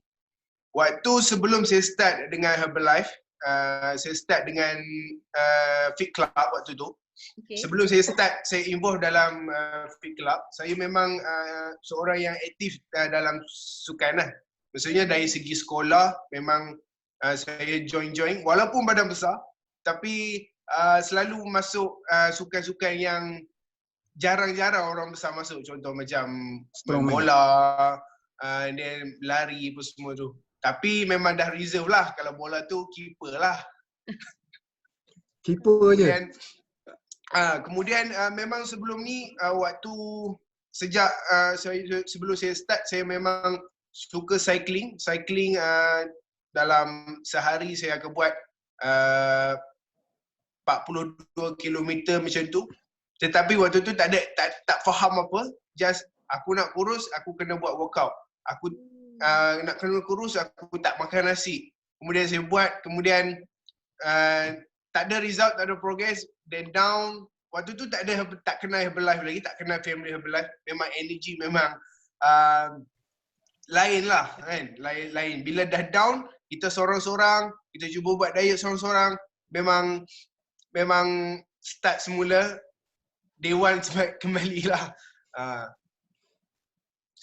Waktu sebelum saya start dengan Herbalife, saya start dengan Fit Club waktu tu. Okay. Sebelum saya start, saya involve dalam Fit Club. Saya memang seorang yang aktif dalam sukan lah. Maksudnya dari segi sekolah, memang saya join. Walaupun badan besar, tapi selalu masuk sukan-sukan yang jarang-jarang orang besar masuk. Contoh macam bola, dan lari apa semua tu. Tapi memang dah reserve lah. Kalau bola tu keeper lah. Keeper je. Kemudian memang sebelum ni waktu sejak sebelum saya start, saya memang suka cycling. Dalam sehari saya akan buat 42 km macam tu. Tetapi waktu tu tak faham apa. Just aku nak kurus, aku kena buat workout. Aku nak kena kurus, aku tak makan nasi. Kemudian saya buat, kemudian tak ada result, tak ada progress, then down. Waktu tu tak kenal Herbalife lagi, tak kenal family Herbalife. Memang energy memang lain lah kan, lain. Bila dah down, kita sorang-sorang, kita cuba buat diet sorang-sorang, memang start semula day one kembali lah.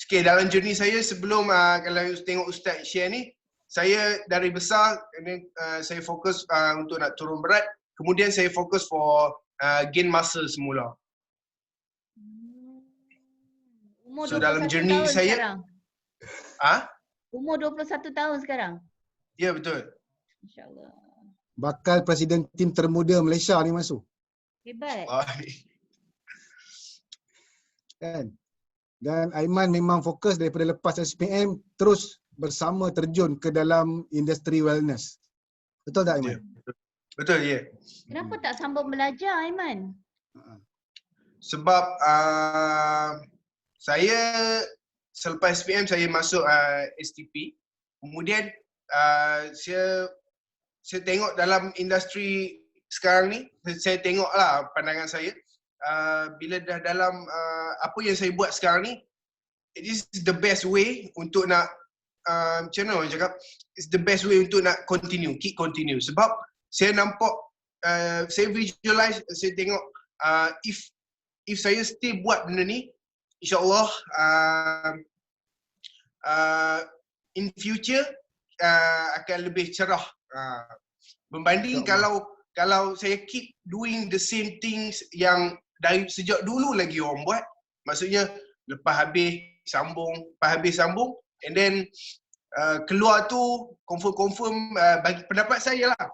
Okay, dalam journey saya sebelum kalau tengok Ustaz share ni, saya dari besar saya fokus untuk nak turun berat, kemudian saya fokus for gain muscle semula. Umur So 21 dalam journey tahun saya sekarang. Umur 21 tahun sekarang. Ya, betul. InsyaAllah. Bakal presiden tim termuda Malaysia ni masuk. Hebat. Kan? Dan Aiman memang fokus daripada lepas SPM terus bersama terjun ke dalam industri wellness. Betul tak Aiman? Betul, ya. Kenapa tak sambung belajar, Aiman? Sebab saya selepas SPM saya masuk STP. Kemudian saya tengok dalam industri sekarang ni, saya tengoklah pandangan saya. Bila dah dalam apa yang saya buat sekarang ni, it is the best way untuk nak macam mana orang cakap, it's the best way untuk nak keep continue. Sebab saya nampak, saya visualize, saya tengok if saya still buat benda ni, insyaAllah in future akan lebih cerah. Berbanding kalau saya keep doing the same things yang dari sejak dulu lagi orang buat, maksudnya lepas habis sambung and then keluar tu confirm bagi pendapat saya lah,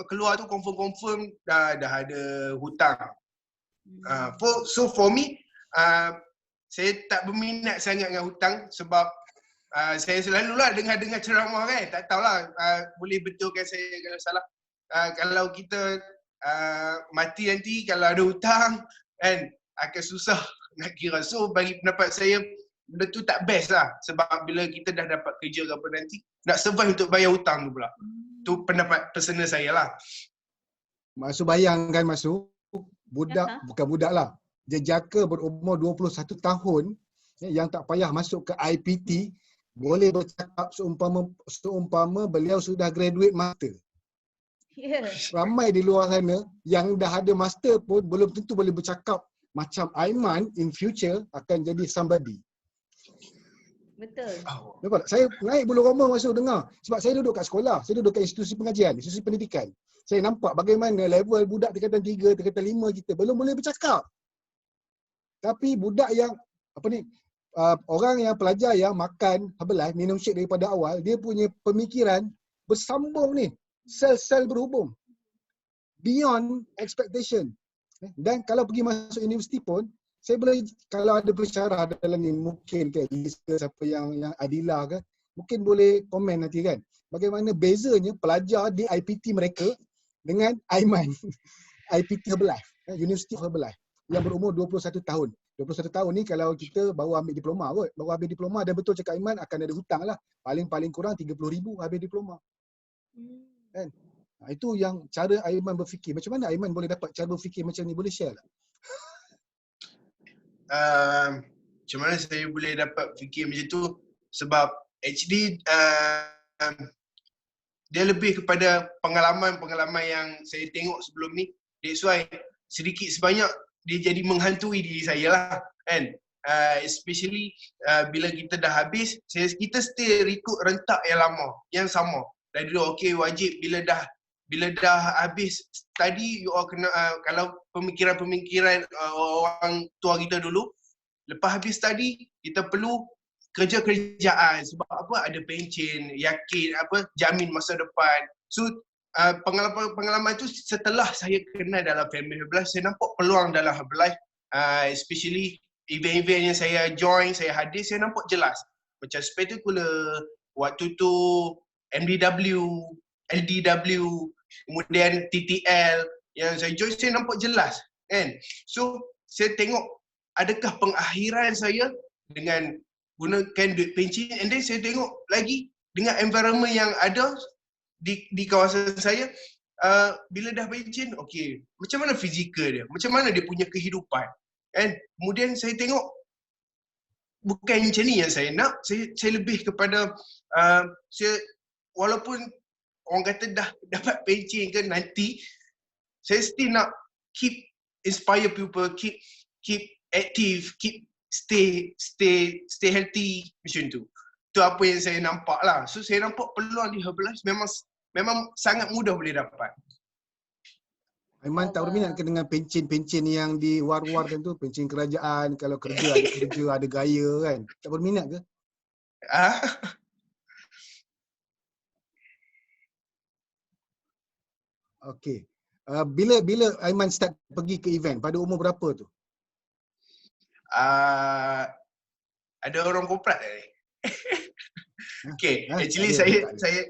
keluar tu confirm dah ada hutang. So for me, saya tak berminat sangat dengan hutang sebab saya selalulah dengar ceramah kan, tak tahulah boleh betulkan saya kalau salah. Kalau kita mati nanti kalau ada hutang kan akan susah nak kira. So bagi pendapat saya benda tu tak best lah, sebab bila kita dah dapat kerja ke apa nanti nak survive untuk bayar hutang tu pula. Tu pendapat personal saya lah. Masuk bayangkan budak, bukan budak lah, jejaka berumur 21 tahun yang tak payah masuk ke IPT boleh bercakap seumpama beliau sudah graduate master. Ramai di luar sana yang dah ada master pun belum tentu boleh bercakap macam Aiman in future akan jadi somebody. Betul. Nampak? Saya naik bulu roma masuk dengar. Sebab saya duduk kat sekolah, saya duduk kat institusi pengajian, institusi pendidikan. Saya nampak bagaimana level budak tingkatan 3, tingkatan 5 kita belum boleh bercakap. Tapi budak yang orang yang pelajar yang makan Herbalife, minum shake daripada awal, dia punya pemikiran bersambung ni. Sel-sel berhubung. Beyond expectation. Dan kalau pergi masuk universiti pun, saya boleh, kalau ada pensyarah dalam ni, mungkin ke siapa yang Adila ke, mungkin boleh komen nanti kan. Bagaimana bezanya pelajar di IPT mereka dengan Aiman. IPT Herbalife, University of Herbalife, yang berumur 21 tahun. 21 tahun ni kalau kita baru ambil diploma kot. Baru habis diploma dan betul cakap Aiman akan ada hutang lah. Paling kurang 30,000 habis diploma. Kan? Itu yang cara Aiman berfikir. Macam mana Aiman boleh dapat cara berfikir macam ni? Boleh share tak? Macam mana saya boleh dapat fikir macam tu? Sebab actually dia lebih kepada pengalaman-pengalaman yang saya tengok sebelum ni. That's why sedikit sebanyak dia jadi menghantui diri saya lah kan. Especially bila kita dah habis, kita still ikut rentak yang lama, yang sama. Dari dulu okey wajib bila dah habis study, you all kena kalau pemikiran orang tua kita dulu, lepas habis study kita perlu kerjaan sebab apa, ada pencen, yakin jamin masa depan. So pengalaman tu setelah saya kenal dalam family Herbalife, saya nampak peluang dalam Herbalife, especially event-event yang saya join, saya hadir, saya nampak jelas macam spectacular waktu tu, MDW, LDW, kemudian TTL yang saya join, saya nampak jelas kan. So saya tengok adakah pengakhiran saya dengan gunakan duit pencen, and then saya tengok lagi dengan environment yang ada di kawasan saya, bila dah pencen, okey, macam mana fizikal dia, macam mana dia punya kehidupan kan. Kemudian saya tengok bukan macam ni yang saya nak, saya lebih kepada walaupun orang kata dah dapat pencen ke nanti, saya still nak keep inspire people, keep active, stay healthy macam tu. Tu apa yang saya nampak lah. So saya nampak peluang di Herbalife memang sangat mudah boleh dapat. Aiman tak berminat ke dengan pencen-pencen yang di war-warkan tu, pencen kerajaan, kalau kerja ada kerja, ada gaya kan? Tak berminat ke? Ah, Okey. Bila Aiman start pergi ke event? Pada umur berapa tu? ada orang korporat ni. Okay, actually ada,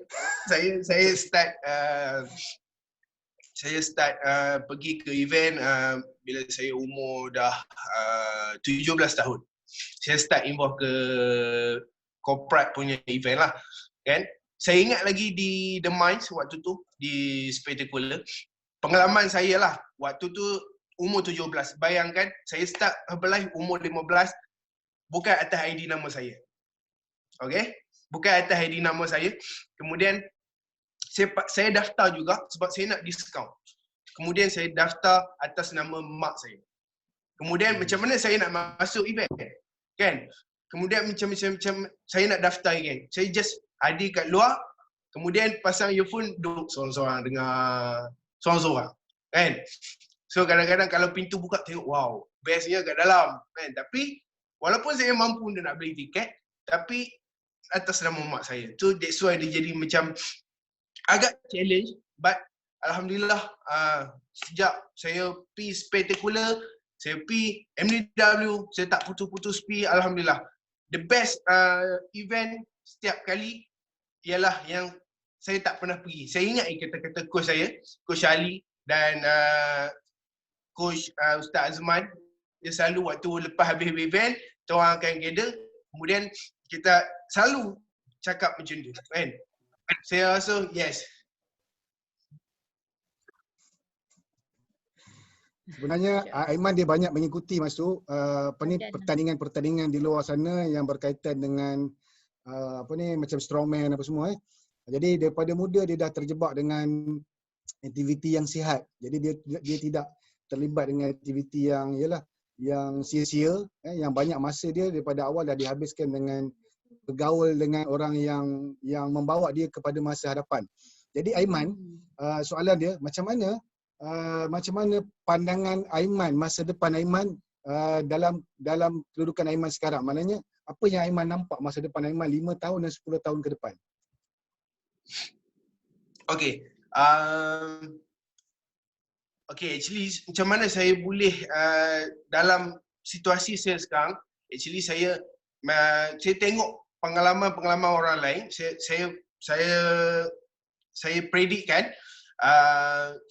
saya start pergi ke event bila saya umur dah 17 tahun. Saya start involve ke corporate punya event lah, kan. Saya ingat lagi di The Minds waktu tu, di Spectacular. Pengalaman saya lah, waktu tu umur 17. Bayangkan, saya start Herbalife umur 15, bukan atas ID nama saya. Okay? Bukan atas ID nama saya. Kemudian, saya daftar juga sebab saya nak diskaun. Kemudian saya daftar atas nama mak saya. Kemudian macam mana saya nak masuk event? Kan? Kemudian macam saya nak daftar kan. Saya just ID kat luar. Kemudian pasang earphone, duduk seorang-seorang dengar seorang-seorang. Kan? So kadang-kadang kalau pintu buka tengok, wow, bestnya kat dalam. Kan? Tapi walaupun saya mampu nak beli tiket, tapi atas nama mak saya. So that's why dia jadi macam agak challenge, but alhamdulillah sejak saya pergi Spectacular, saya pergi MDW, saya tak putus-putus pergi, alhamdulillah. The best event setiap kali ialah yang saya tak pernah pergi. Saya ingat kata-kata coach saya, Coach Ali dan Coach Ustaz Azman, dia selalu waktu lepas habis event, kita orang akan gather, kemudian kita selalu cakap macam tu, kan? Saya rasa yes. Sebenarnya Aiman dia banyak mengikuti masuk pertandingan-pertandingan di luar sana yang berkaitan dengan macam strongman apa semua. Jadi daripada muda dia dah terjebak dengan aktiviti yang sihat. Jadi dia tidak terlibat dengan aktiviti yang yang sia-sia, yang banyak masa dia daripada awal dah dihabiskan dengan bergaul dengan orang yang membawa dia kepada masa hadapan. Jadi Aiman, soalan dia macam mana pandangan Aiman, masa depan Aiman dalam kedudukan Aiman sekarang? Maknanya apa yang Aiman nampak masa depan Aiman 5 tahun dan 10 tahun ke depan? Okay. Okay, actually macam mana saya boleh dalam situasi saya sekarang, actually saya tengok pengalaman orang lain, saya predikkan,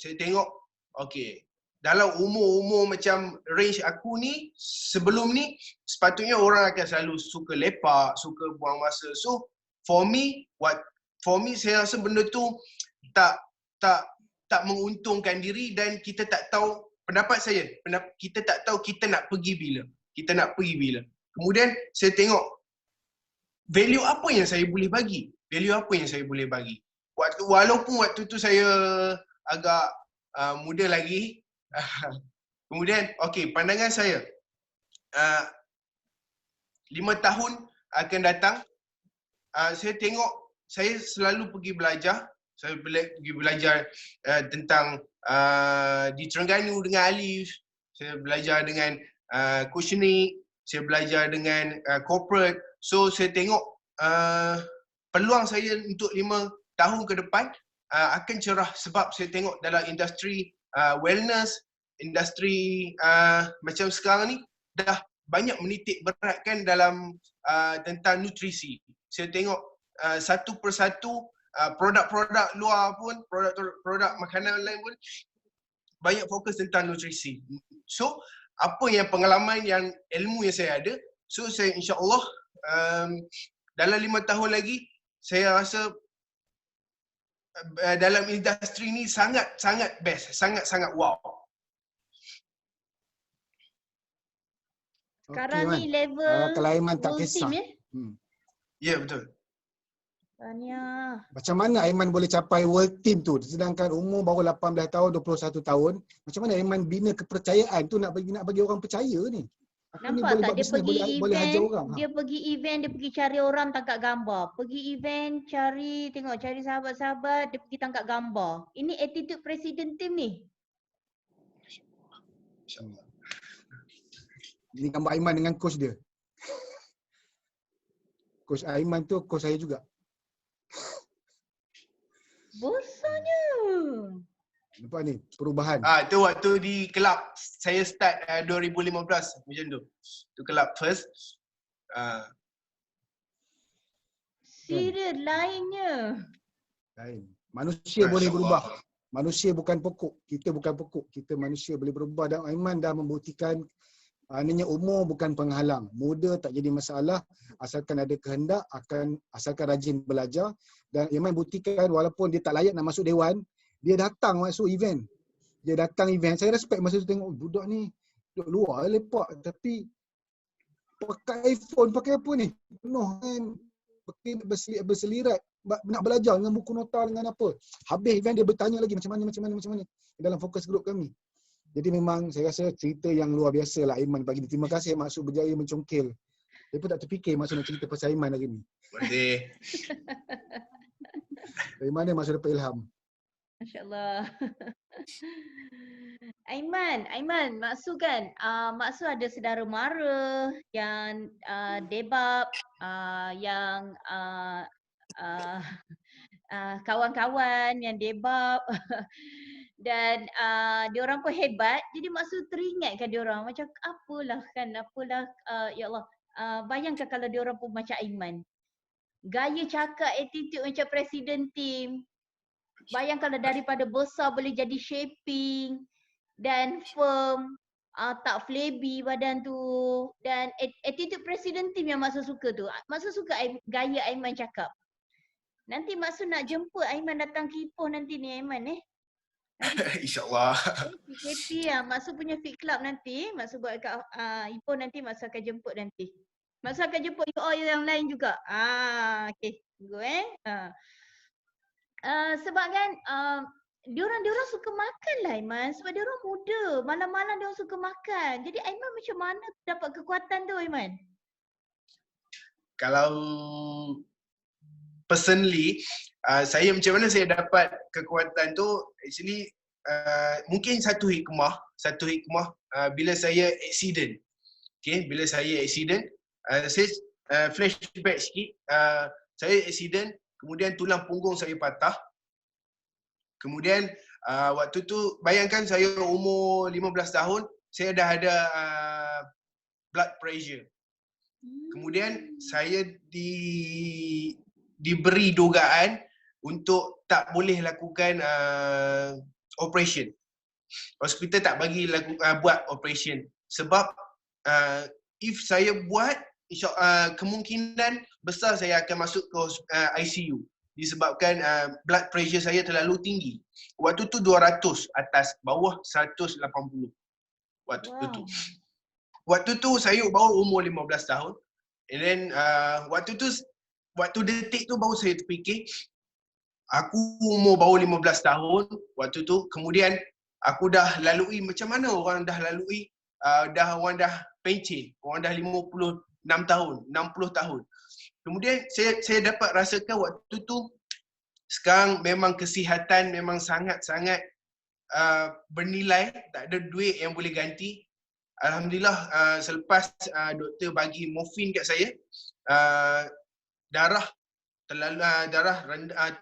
saya tengok, okay, dalam umur macam range aku ni, sebelum ni, sepatutnya orang akan selalu suka lepak, suka buang masa. So, for me, saya rasa benda tu tak menguntungkan diri dan kita tak tahu, pendapat saya, kita tak tahu kita nak pergi bila. Kemudian, saya tengok, value apa yang saya boleh bagi? Walaupun waktu tu saya agak muda lagi. Kemudian, okay, pandangan saya, 5 tahun akan datang, saya tengok, saya selalu pergi belajar. Saya pergi belajar tentang di Terengganu dengan Alif. Saya belajar dengan Coach Nick. Saya belajar dengan corporate. So, saya tengok peluang saya untuk 5 tahun ke depan akan cerah sebab saya tengok dalam industri wellness, industri macam sekarang ni dah banyak menitik beratkan dalam tentang nutrisi. Saya tengok satu persatu produk-produk luar pun, produk makanan lain pun banyak fokus tentang nutrisi. So, apa yang pengalaman yang ilmu yang saya ada, so saya insya-Allah dalam 5 tahun lagi saya rasa dalam industri ni sangat best, sangat wow. Sekarang ni level kalau Aiman tak world kisah. team, ya? Ya, betul. Tahniah. Macam mana Aiman boleh capai world team tu sedangkan umur baru 18 tahun, 21 tahun. Macam mana Aiman bina kepercayaan tu nak bagi orang percaya ni? Aku ni Nampak boleh tak buat dia bisnes, pergi boleh hajar event, orang. dia pergi event, dia pergi cari orang tangkap gambar. Pergi event cari sahabat-sahabat, dia pergi tangkap gambar. Ini attitude presiden tim ni. InsyaAllah. Ini gambar Aiman dengan coach dia. Coach Aiman tu coach saya juga. Besarnya. Nampak ni perubahan. Tu waktu di kelab saya start 2015 macam tu. Tu kelab first. Serius lainnya. Lain. Manusia Masya boleh Allah. berubah. Manusia bukan pokok. Kita bukan pokok. Kita manusia boleh berubah dan Aiman dah membuktikan maknanya umur bukan penghalang. Muda tak jadi masalah asalkan ada kehendak, asalkan rajin belajar. Dan Aiman buktikan walaupun dia tak layak nak masuk dewan, dia datang masuk event. Dia datang event. Saya respect masa tu tengok budak ni duduk luar lepak tapi pakai iPhone, pakai apa ni? Penuh kan. Berselirat nak belajar dengan buku nota dengan apa. Habis event dia bertanya lagi macam mana dalam fokus grup kami. Jadi memang saya rasa cerita yang luar biasa lah Aiman pagi ni. Terima kasih Maksud berjaya mencongkel. Dia pun tak terfikir Maksud nak cerita pasal Aiman hari ni. Boleh. Dari mana Maksud dapat ilham? Masya-Allah. Aiman, Maksud kan, Maksud ada saudara mara yang debab, yang kawan-kawan yang debab dan diorang pun hebat. Jadi Maksud teringatkan diorang macam apalah ya Allah. Bayangkan kalau diorang pun macam Aiman. Gaya cakap, attitude macam presiden tim. Bayangkan kalau daripada besar boleh jadi shaping dan firm, tak flabby badan tu, dan attitude presiden tim yang Maksud suka tu. Maksud suka gaya Aiman cakap. Nanti Maksud nak jemput Aiman datang ke Ipoh nanti ni Aiman InsyaAllah. PKP lah. Maksud punya fit club nanti. Maksud buat kat Ipoh nanti Maksud akan jemput nanti. Maksud akan jemput you all yang lain juga. Okay. Tunggu sebab kan diorang suka makan lah Aiman. Sebab diorang muda. Malam-malam diorang suka makan. Jadi Aiman macam mana dapat kekuatan tu Aiman? Kalau personally, saya macam mana saya dapat kekuatan tu, actually mungkin satu hikmah bila saya accident. Okay, bila saya accident, saya flashback sikit, saya accident, kemudian tulang punggung saya patah. Kemudian waktu tu bayangkan saya umur 15 tahun, saya dah ada blood pressure. Kemudian saya diberi dugaan untuk tak boleh lakukan operation. Hospital tak bagi buat operation sebab if saya buat kemungkinan besar saya akan masuk ke ICU disebabkan blood pressure saya terlalu tinggi. Waktu tu 200 atas, bawah 180. Waktu tu saya baru umur 15 tahun. And then waktu detik tu baru saya terfikir, aku umur baru 15 tahun waktu tu, kemudian aku dah lalui macam mana orang dah lalui, orang dah pencen, orang dah 56 tahun, 60 tahun. Kemudian saya dapat rasakan waktu tu, sekarang memang kesihatan memang sangat-sangat bernilai, tak ada duit yang boleh ganti. Alhamdulillah selepas doktor bagi morfin kat saya, darah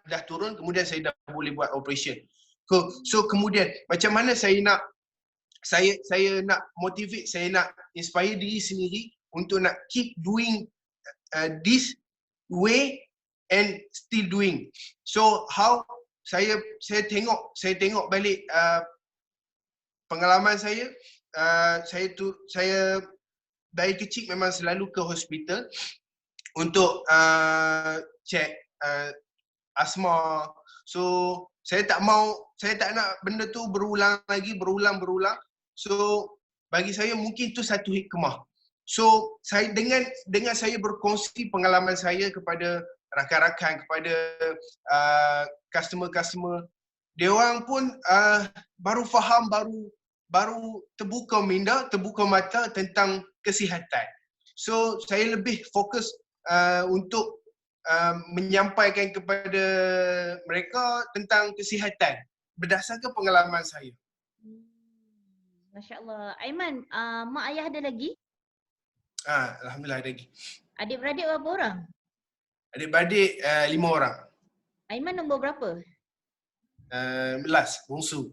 dah turun, kemudian saya dah boleh buat operation. So kemudian macam mana saya nak motivate, saya nak inspire diri sendiri untuk nak keep doing this way and still doing. So how saya tengok balik pengalaman saya. Saya dari kecil memang selalu ke hospital untuk check asma. So saya tak nak benda tu berulang. So bagi saya mungkin tu satu hikmah. So saya dengan saya berkongsi pengalaman saya kepada rakan-rakan, kepada customer-customer. Dia orang pun baru faham, baru terbuka minda, terbuka mata tentang kesihatan. So saya lebih fokus untuk menyampaikan kepada mereka tentang kesihatan berdasarkan pengalaman saya. Masya Allah. Aiman, mak ayah ada lagi? Alhamdulillah ada lagi. Adik-beradik berapa orang? Adik-beradik 5 orang. Aiman nombor berapa? Last, bongsu.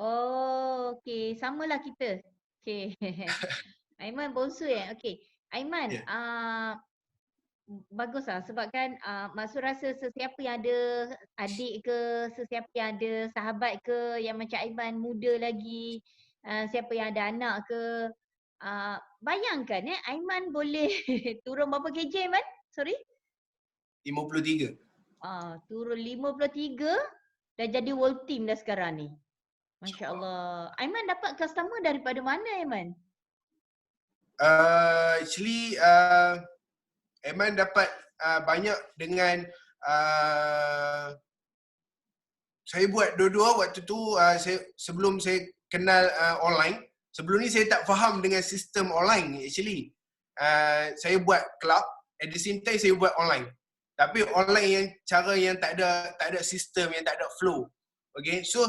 Oh, okey. Samalah kita. Okey. Aiman bongsu ya? Okey. Aiman, baguslah sebab kan Maksud rasa sesiapa yang ada adik ke, sesiapa yang ada sahabat ke yang macam Aiman muda lagi, siapa yang ada anak ke, bayangkan Aiman boleh turun berapa kg Aiman? Sorry? 53. Turun 53 dah jadi world team dah sekarang ni. Masya Allah. Aiman dapat customer daripada mana Aiman? Actually Aiman dapat banyak dengan saya buat dua-dua waktu tu. Sebelum saya kenal online, sebelum ni saya tak faham dengan sistem online actually. Saya buat club, at the same time saya buat online. Tapi online yang cara yang tak ada sistem, yang tak ada flow. Okay, so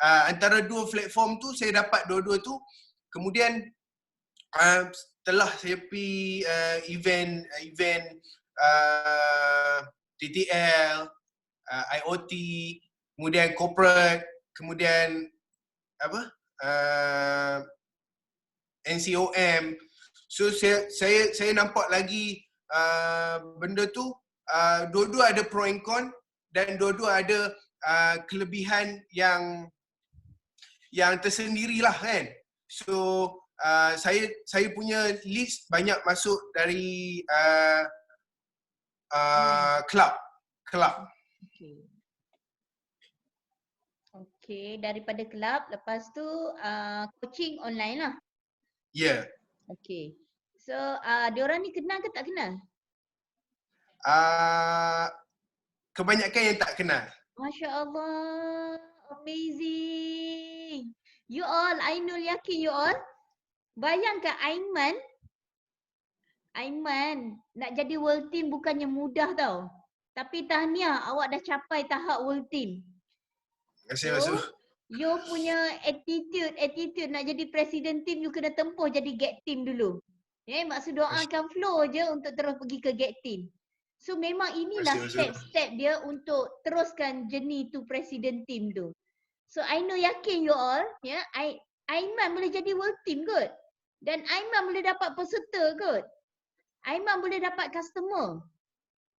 antara dua platform tu saya dapat dua-dua tu. Kemudian setelah saya pergi event TTL, IoT, kemudian corporate, kemudian NCOM. So saya nampak lagi benda tu dua-dua ada pro and con, dan dua-dua ada kelebihan yang tersendirilah kan. So saya punya list banyak masuk dari club. Okey, daripada kelab, lepas tu coaching online lah. Ya. Yeah. Okey. So diorang ni kenal ke tak kenal? Kebanyakan yang tak kenal. Masya Allah, amazing. You all, Ainul yakin you all. Bayangkan Aiman nak jadi world team bukannya mudah tau. Tapi tahniah, awak dah capai tahap world team. Terima kasih. You punya attitude nak jadi presiden team, you kena tempuh jadi get team dulu. Maksud doakan flow je untuk terus pergi ke get team. So memang inilah step-step dia untuk teruskan journey tu presiden team tu. So I know yakin you all, Aiman boleh jadi world team kot. Dan Aiman boleh dapat peserta kot. Aiman boleh dapat customer.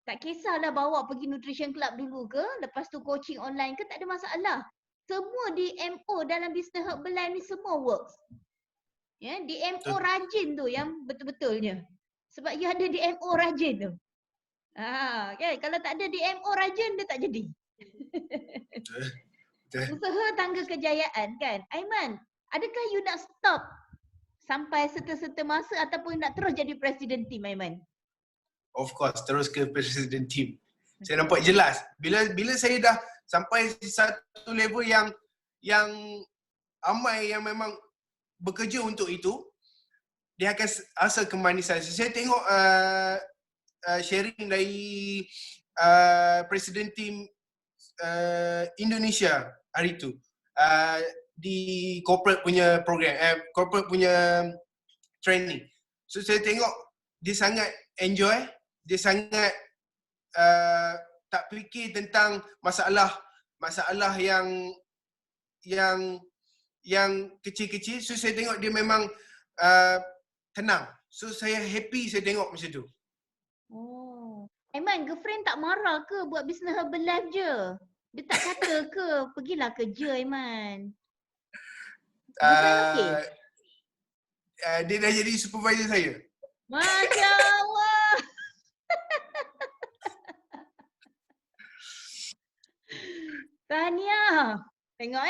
Tak kisahlah bawa pergi nutrition club dulu ke, lepas tu coaching online ke, tak ada masalah. Semua di MO dalam business Herbalife ni semua works. Di MO rajin tu yang betul-betulnya. Sebab you ada di MO rajin tu. Kan? Kalau tak ada di MO rajin, dia tak jadi. Usaha tangga kejayaan kan. Aiman, adakah you nak stop sampai serta-serta masa ataupun nak terus jadi presiden team Aiman? Of course, terus ke presiden team. Saya nampak jelas. Bila saya dah sampai satu level yang ramai yang memang bekerja untuk itu, dia akan rasa kemanisan. Saya tengok sharing dari presiden team Indonesia hari tu di corporate punya program, corporate punya training. So saya tengok dia sangat enjoy, dia sangat tak fikir tentang masalah yang kecil-kecil. So saya tengok dia memang tenang. So saya happy saya tengok macam tu. Oh. Aiman, girlfriend tak marah ke buat business Herbalife je? Dia tak kata ke pergilah kerja Aiman? Girlfriend okey? Dia dah jadi supervisor saya. Masya Allah. Tahniah. Tengok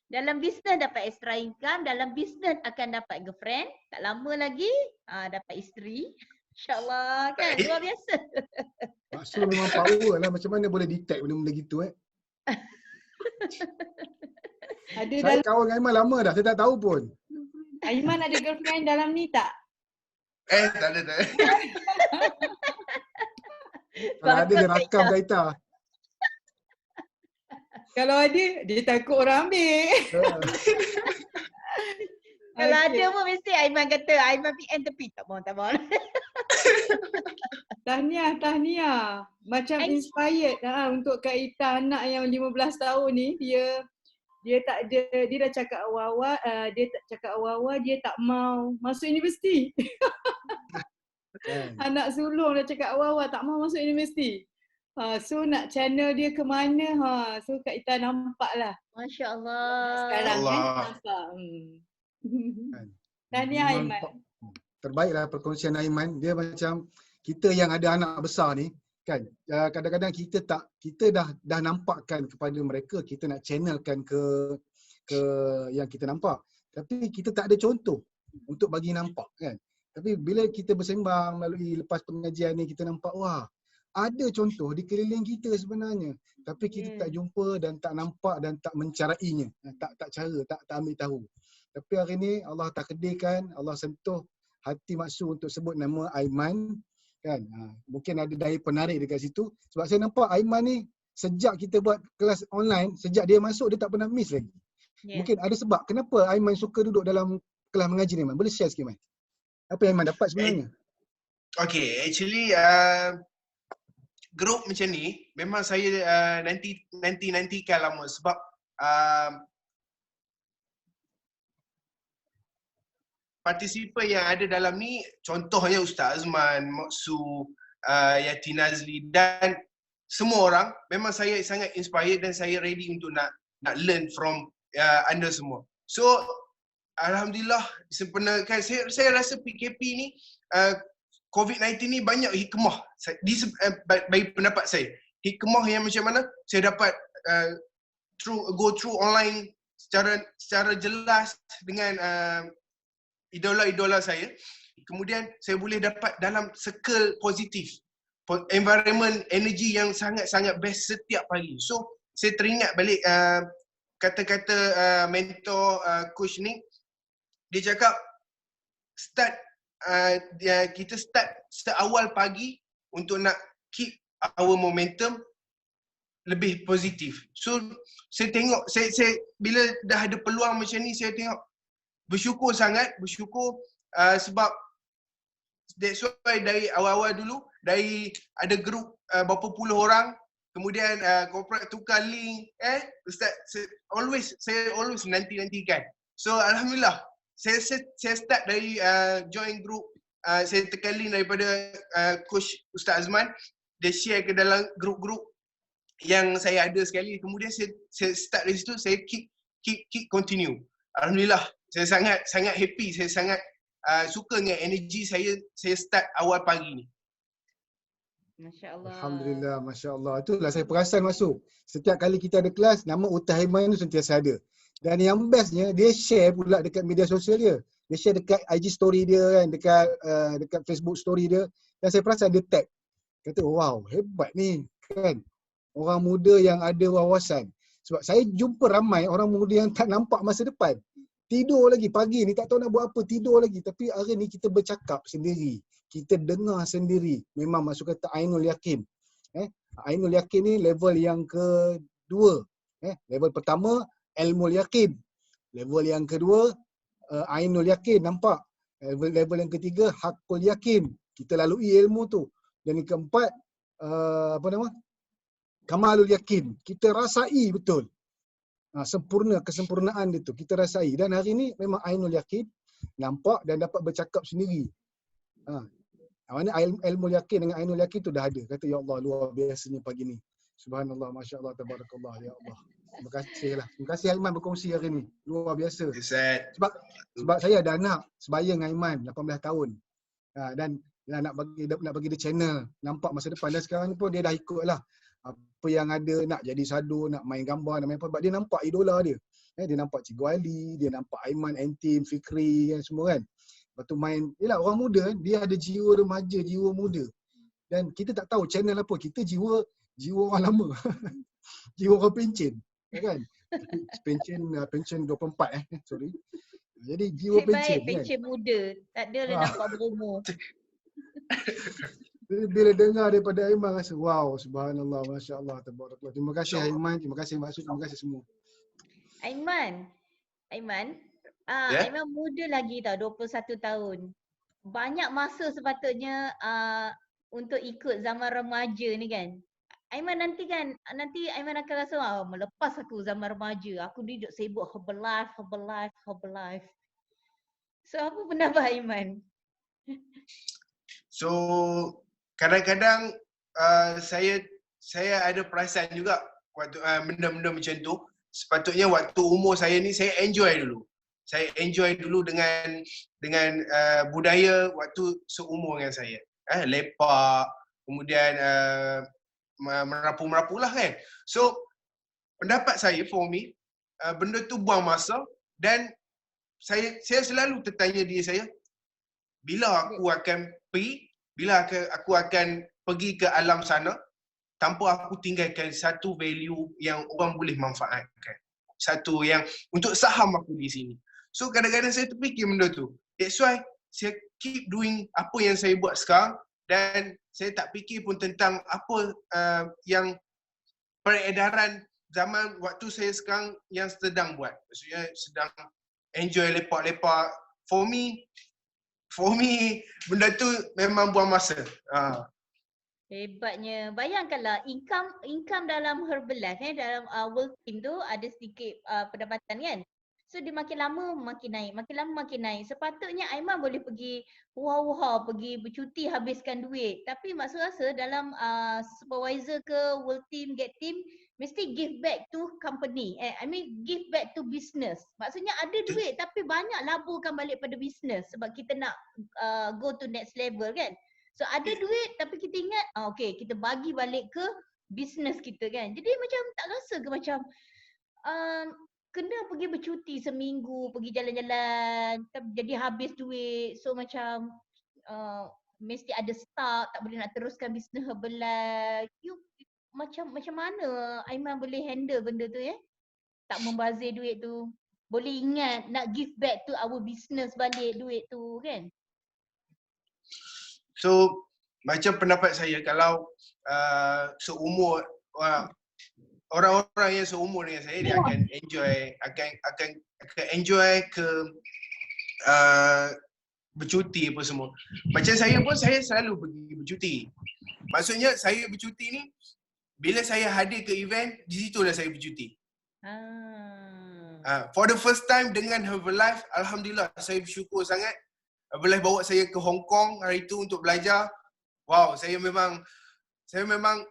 dalam bisnes dapat extra income, dalam bisnes akan dapat girlfriend. Tak lama lagi dapat isteri. InsyaAllah kan, luar biasa. Mak Su memang power lah. Macam mana boleh detect benda-benda gitu Ada Saya dalam kawan dengan Aiman lama dah. Saya tak tahu pun. Aiman ada girlfriend dalam ni tak? Tak ada. Kalau ada dia rakam Zaita. Kalau ada, dia takut orang ambil. Kalau Okey. ada pun mesti Aiman kata Aiman PN tepi. Tak mau. Tahniah. Macam Thank you. inspired untuk Kak Ita, anak yang 15 tahun ni. Dia tak ada, dia dah cakap awal-awal, dia tak mau masuk universiti. Anak sulung dah cakap awal-awal tak mau masuk universiti. So nak channel dia ke mana? So Kak Ita nampak lah. Masya Allah. Sekarang Allah. nampak. Tahniah Aiman. Terbaiklah perkongsian Aiman. Dia macam kita yang ada anak besar ni kan, kadang-kadang kita dah nampakkan kepada mereka, kita nak channelkan ke yang kita nampak, tapi kita tak ada contoh untuk bagi nampak kan. Tapi bila kita bersembang melalui lepas pengajian ni, kita nampak wah, ada contoh di keliling kita sebenarnya, tapi kita tak jumpa dan tak nampak dan tak mencarainya, tak ambil tahu. Tapi hari ni Allah takdirkan, Allah sentuh hati Mak Su untuk sebut nama Aiman kan. Mungkin ada daya penarik dekat situ, sebab saya nampak Aiman ni sejak kita buat kelas online, sejak dia masuk dia tak pernah miss lagi. Mungkin ada sebab kenapa Aiman suka duduk dalam kelas mengaji ni, Aiman. Boleh share sikit, Aiman? Apa yang Aiman dapat sebenarnya? Okay, actually grup macam ni memang saya nantikan lama sebab partisipan yang ada dalam ni contohnya Ustaz Azman, Mak Su, Yati Nazli dan semua orang, memang saya sangat inspired dan saya ready untuk nak learn from anda semua. So alhamdulillah sempurnakan. Saya rasa PKP ni COVID-19 ni banyak hikmah bagi pendapat saya. Hikmah yang macam mana saya dapat go through online secara jelas dengan idola-idola saya. Kemudian saya boleh dapat dalam circle positif, environment, energy yang sangat-sangat best setiap pagi. So saya teringat balik kata-kata mentor coach ni. Dia cakap kita start seawal pagi untuk nak keep our momentum lebih positif. So saya tengok, saya bila dah ada peluang macam ni, saya tengok bersyukur sangat, sebab that's why dari awal-awal dulu, dari ada grup berapa puluh orang, kemudian corporate tukar link, Ustaz, saya always nantikan. So alhamdulillah, saya start dari join group, saya tekan link daripada coach Ustaz Azman, dia share ke dalam grup-grup yang saya ada sekali, kemudian saya start dari situ, saya keep continue. Alhamdulillah, saya sangat happy, saya sangat suka dengan energi saya start awal pagi ni. Masya-Allah. Alhamdulillah, masya-Allah. Itulah saya perasan masuk. Setiap kali kita ada kelas, nama Ustaz Aiman tu sentiasa ada. Dan yang bestnya, dia share pula dekat media sosial dia. Dia share dekat IG story dia kan, dekat Facebook story dia. Dan saya perasan dia tag. Kata, wow, hebat ni kan. Orang muda yang ada wawasan. Sebab saya jumpa ramai orang muda yang tak nampak masa depan. Tidur lagi pagi ni, tak tahu nak buat apa, tidur lagi. Tapi hari ni kita bercakap sendiri. Kita dengar sendiri. Memang masuk kata Ainul Yakin. Ainul Yakin ni level yang kedua. Level pertama, Ilmul Yakin. Level yang kedua, Ainul Yakin, nampak. Level yang ketiga, Hakul Yakin. Kita lalui ilmu tu. Dan yang keempat, Kamalul Yakin. Kita rasai betul. Kesempurnaan dia tu. Kita rasai. Dan hari ni memang Ainul Yakin. Nampak dan dapat bercakap sendiri. Mana Ilmul Yakin dengan Ainul Yakin tu dah ada. Kata, ya Allah, luar biasanya pagi ni. Subhanallah, Masya Allah, Tabarakallah, ya Allah. Terima kasih lah. Terima kasih Aiman berkongsi hari ni. Luar biasa. Sebab saya ada anak sebaya dengan Aiman 18 tahun. Dan nak bagi dia channel. Nampak masa depan. Dan sekarang ni pun dia dah ikut lah. Apa yang ada, nak jadi sadu, nak main gambar, nak main apa. Sebab dia nampak idola dia. Dia nampak Cikgu Ali, dia nampak Aiman, Antim, Fikri, semua kan. Lepas tu main, yelah orang muda, dia ada jiwa remaja, jiwa muda. Dan kita tak tahu channel apa. Kita jiwa orang lama. Jiwa orang pencen. Kan? Pencen 24 sorry. Jadi jiwa Nasib baik pencen kan. pencen muda. Tak ada lah nampak berumur. Bila dengar daripada Aiman rasa wow, subhanallah, masya-Allah, tabarakallah. Terima kasih Aiman, terima kasih Maksud, terima kasih semua. Aiman. Aiman muda lagi tau, 21 tahun. Banyak masa sepatutnya untuk ikut zaman remaja ni kan. Aiman nanti Aiman akan rasa melepas aku zaman remaja, aku duduk sibuk Herbalife. So apa pendapat Aiman? So kadang-kadang saya ada perasan juga waktu benda-benda macam tu. Sepatutnya waktu umur saya ni saya enjoy dulu. Saya enjoy dulu dengan budaya waktu seumur dengan saya. Lepak, kemudian merapu-merapu lah kan. So pendapat saya for me, benda tu buang masa dan saya selalu tertanya diri saya, bila aku akan pergi, bila aku akan pergi ke alam sana tanpa aku tinggalkan satu value yang orang boleh manfaatkan. Satu yang untuk saham aku di sini. So kadang-kadang saya terfikir benda tu. That's why saya keep doing apa yang saya buat sekarang dan saya tak fikir pun tentang apa yang peredaran zaman waktu saya sekarang yang sedang buat. Maksudnya sedang enjoy lepak-lepak. For me benda tu memang buang masa. Hebatnya. Bayangkanlah income dalam Herbalife dalam World Team tu ada sedikit pendapatan kan. So dia makin lama makin naik, makin lama makin naik. Sepatutnya Aiman boleh pergi pergi bercuti habiskan duit. Tapi maksud rasa dalam supervisor ke World Team, Get Team mesti give back to company. Give back to business. Maksudnya ada duit tapi banyak laburkan balik pada business sebab kita nak go to next level kan. So ada duit tapi kita ingat kita bagi balik ke business kita kan. Jadi macam tak rasa ke macam kena pergi bercuti seminggu, pergi jalan-jalan, jadi habis duit. So macam mesti ada start, tak boleh nak teruskan bisnes Herbalife. Macam mana Aiman boleh handle benda tu tak membazir duit tu. Boleh ingat nak give back to our business balik duit tu kan. So macam pendapat saya, kalau seumur orang-orang yang seumur dengan saya, dia akan enjoy ke bercuti apa semua. Macam saya pun, saya selalu pergi bercuti. Maksudnya saya bercuti ni bila saya hadir ke event, di situlah saya bercuti. For the first time dengan Herbalife, alhamdulillah saya bersyukur sangat. Herbalife bawa saya ke Hong Kong hari tu untuk belajar. Wow, saya memang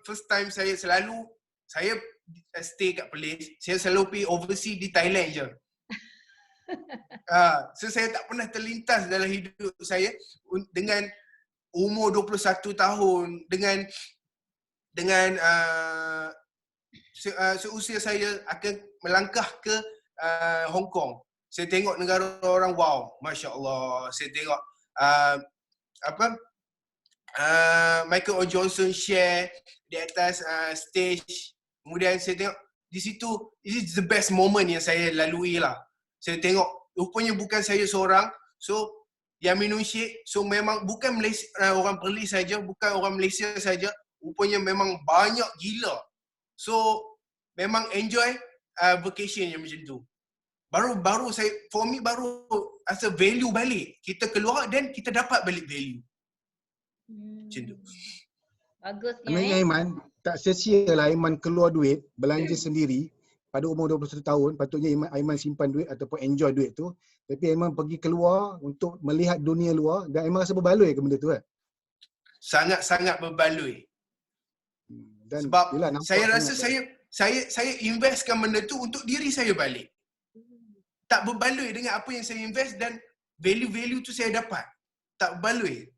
first time saya stay kat Perlis. Saya selalu pergi overseas di Thailand je. So saya tak pernah terlintas dalam hidup saya dengan umur 21 tahun dengan seusia saya akan melangkah ke Hong Kong. Saya tengok negara orang, wow, Masya Allah. Saya tengok Michael O. Johnson share di atas stage. Kemudian saya tengok di situ, this is the best moment yang saya lalui lah. Saya tengok rupanya bukan saya seorang, so yang minum shake, so memang bukan Malaysia, orang Perlis saja, bukan orang Malaysia saja, rupanya memang banyak gila. So memang enjoy vacation yang macam tu. Baru saya, for me baru rasa value balik. Kita keluar dan kita dapat balik value. Macam tu. Bagusnya Aiman, tak sia-sia lah Aiman keluar duit, belanja sendiri pada umur 21 tahun. Patutnya Aiman simpan duit ataupun enjoy duit tu. Tapi Aiman pergi keluar untuk melihat dunia luar dan Aiman rasa berbaloi ke benda tu kan? Sangat-sangat berbaloi. Dan sebab yelah, saya rasa saya investkan benda tu untuk diri saya balik. Tak berbaloi dengan apa yang saya invest dan value-value tu saya dapat. Tak berbaloi.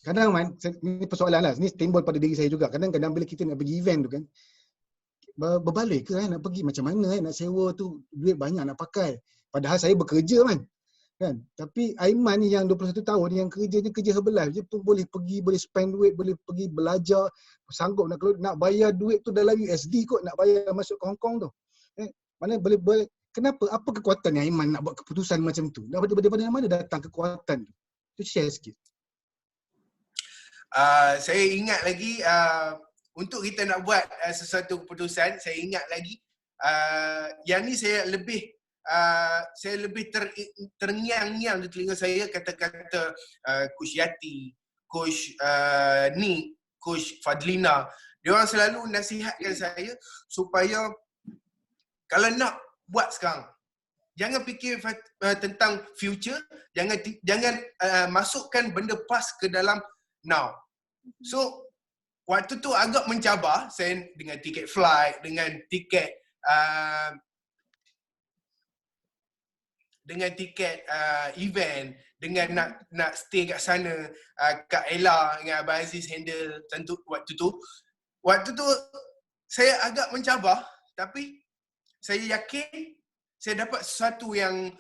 Kadang Man, ni persoalan lah, ni timbul pada diri saya juga. Kadang-kadang bila kita nak pergi event tu kan, berbaloi ke nak pergi macam mana nak sewa tu, duit banyak nak pakai. Padahal saya bekerja kan. Kan? Tapi Aiman ni yang 21 tahun yang kerjanya kerja Herbalife je pun boleh pergi, boleh spend duit, boleh pergi belajar, sanggup nak bayar duit tu dalam USD kot, nak bayar masuk ke Hong Kong tu. Mana boleh kenapa? Apa kekuatan yang Aiman nak buat keputusan macam tu? Daripada mana datang kekuatan tu? Tu share sikit. Saya ingat lagi untuk kita nak buat sesuatu keputusan, saya ingat lagi yang ni saya lebih terngiang-ngiang di telinga saya kata-kata Coach Yati, Coach Ni, Coach Fadlina. Dia orang selalu nasihatkan saya supaya kalau nak buat sekarang, jangan fikir tentang future, jangan masukkan benda past ke dalam now. So waktu tu agak mencabar saya dengan tiket flight, dengan tiket event, dengan nak stay kat sana. Kak Ella dengan Abang Aziz handle tentu waktu tu. Waktu tu saya agak mencabar, tapi saya yakin saya dapat sesuatu yang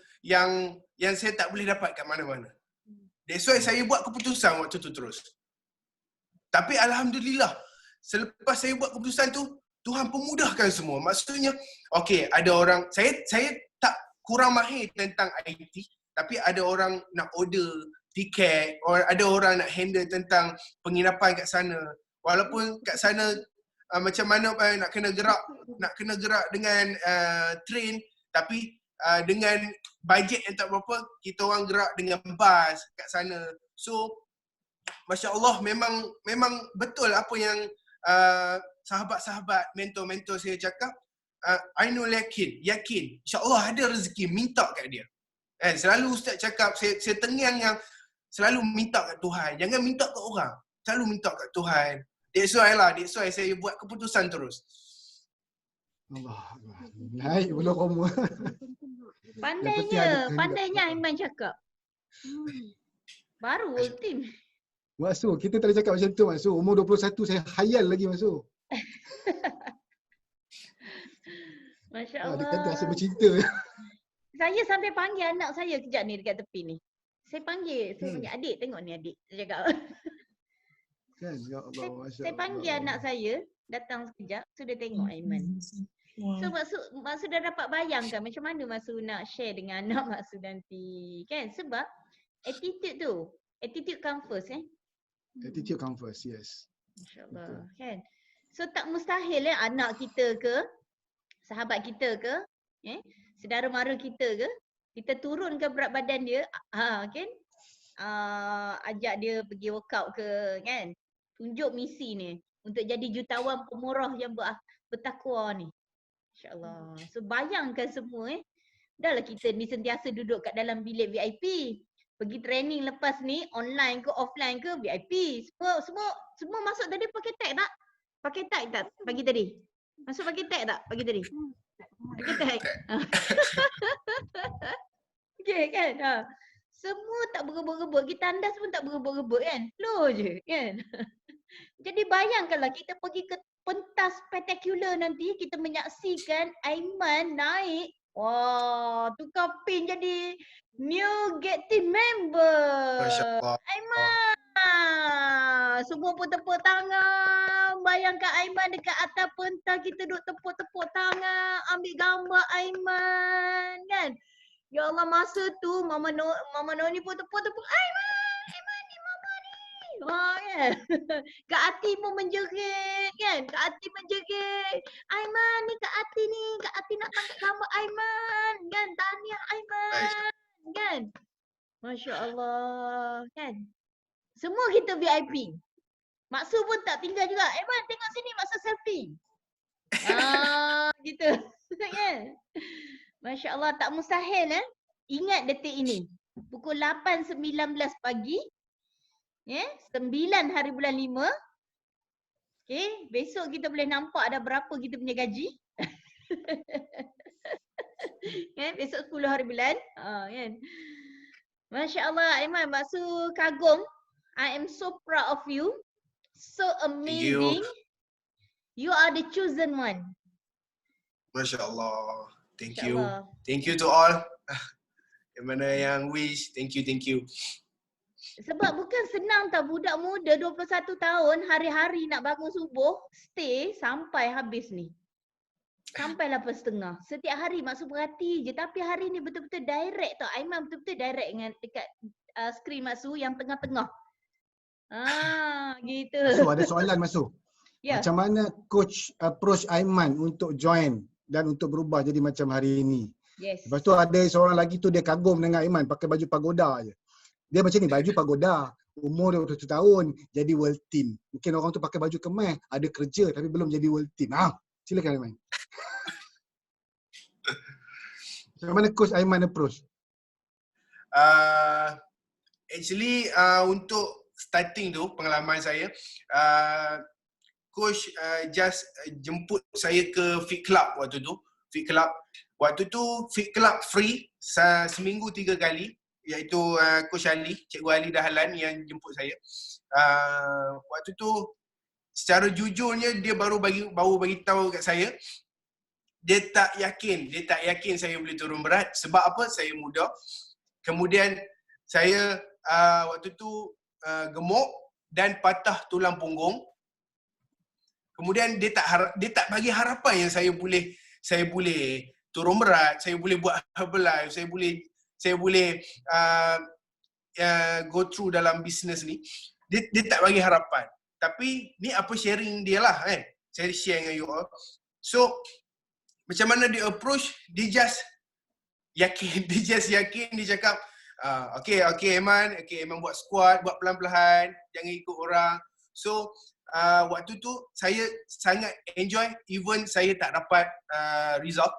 saya tak boleh dapat kat mana-mana. That's why saya buat keputusan waktu tu terus. Tapi alhamdulillah, selepas saya buat keputusan tu, Tuhan pemudahkan semua. Maksudnya, okey, ada orang, saya tak kurang mahir tentang IT, tapi ada orang nak order tiket, ada orang nak handle tentang penginapan kat sana. Walaupun kat sana macam mana nak kena gerak dengan train, tapi dengan bajet yang tak berapa, kita orang gerak dengan bas kat sana. So Masya Allah, memang betul apa yang sahabat-sahabat, mentor-mentor saya cakap. I know yakin, insya-Allah ada rezeki, minta kat dia. Selalu Ustaz cakap, saya tengiang yang selalu minta kat Tuhan. Jangan minta kat orang, selalu minta kat Tuhan. That's why saya buat keputusan terus. Allah, naik bulu koma. Pandainya Aiman cakap. Baru ultim. Maksud, kita tak ada cakap macam tu, Maksud. Umur 21 saya khayal lagi, Maksud. Masya Allah. Dia kata asyik bercinta. Saya sampai panggil anak saya kejap ni dekat tepi ni. Saya panggil, adik, tengok ni adik. Saya cakap. Kan, ya Allah, Masya Saya panggil anak saya, datang sekejap, sudah tengok Aiman. So maksud dah dapat bayangkan macam mana Maksud nak share dengan anak Maksud nanti. Kan, sebab attitude come first Attitude come first, yes. InsyaAllah, kan. So tak mustahil anak kita ke, sahabat kita ke, saudara mara kita ke, kita turunkan berat badan dia, kan? Ajak dia pergi workout ke, kan? Tunjuk misi ni untuk jadi jutawan pemurah yang bertakwa ni. InsyaAllah. So bayangkan semua Dahlah kita ni sentiasa duduk kat dalam bilik VIP. Pergi training lepas ni online ke offline ke VIP. Semua masuk tadi pakai tag tak? Pakai tag tak pagi tadi? Masuk pakai tag tak pagi tadi? Pakai tag. Okey kan? Semua tak berebut-rebut. Kita andas pun tak berebut-rebut kan? Flow je kan? Jadi bayangkanlah kita pergi ke pentas spektakular nanti, kita menyaksikan Aiman naik. Wah, tukar pin jadi new Get Team member. Masya Allah. Aiman. Semua pun tepuk tangan. Bayangkan Aiman dekat atas pentas, kita duduk tepuk-tepuk tangan, ambil gambar Aiman kan. Ya Allah, masa tu Mama Noni pun tepuk-tepuk Aiman ni Mama ni. Kan. Kak Ati pun menjerit kan. Kak Ati menjerit. Aiman ni Kak Ati ni. Kak Ati nak tangkap gambar Aiman kan. Tahniah Aiman kan. Masya Allah kan. Semua kita VIP. Maksud pun tak tinggal juga. Aiman tengok sini Maksud selfie. Gitu. Kan. Masya Allah, tak mustahil Ingat detik ini. Pukul 8.19 pagi. 9 hari bulan 5. Okay, besok kita boleh nampak dah berapa kita punya gaji. Besok 10 hari bulan. Kan. Masya Allah, Aiman, Maksud kagum. I am so proud of you. So amazing. You are the chosen one. Masya Allah. Thank Masya you. Allah. Thank you to all. Yang mana yang wish, thank you. Sebab bukan senang tau, budak muda 21 tahun hari-hari nak bangun subuh, stay sampai habis ni. Sampai 8.30. Setiap hari Mak Su perhati je, tapi hari ni betul-betul direct tau. Aiman betul-betul direct dengan dekat skrin Mak Su yang tengah-tengah. Gitu. So ada soalan Masuk. Ya. Macam mana coach approach Aiman untuk join dan untuk berubah jadi macam hari ini? Yes. Lepas tu ada seorang lagi tu dia kagum dengan Aiman pakai baju pagoda je. Dia macam ni, baju pagoda, umur 27 tahun, jadi world team. Mungkin orang tu pakai baju kemas, ada kerja tapi belum jadi world team. Silakan Aiman. Macam mana coach Aiman approach? Actually untuk starting tu pengalaman saya, coach just jemput saya ke fit club waktu tu. Fit club. Waktu tu fit club free seminggu 3 kali, iaitu Coach Ali, Cikgu Ali Dahlan yang jemput saya. Waktu tu secara jujurnya dia baru bagi tahu kat saya, dia tak yakin saya boleh turun berat. Sebab apa? Saya muda. Kemudian saya waktu tu gemuk dan patah tulang punggung. Kemudian dia tak bagi harapan yang saya boleh turun berat, saya boleh buat Herbalife, saya boleh go through dalam bisnes ni. Dia tak bagi harapan. Tapi ni apa sharing dia lah kan. Saya share dengan you all. So macam mana dia approach, dia just yakin, dia cakap okay Aiman, buat squat, buat pelan-pelan, jangan ikut orang. So waktu tu saya sangat enjoy, even saya tak dapat result.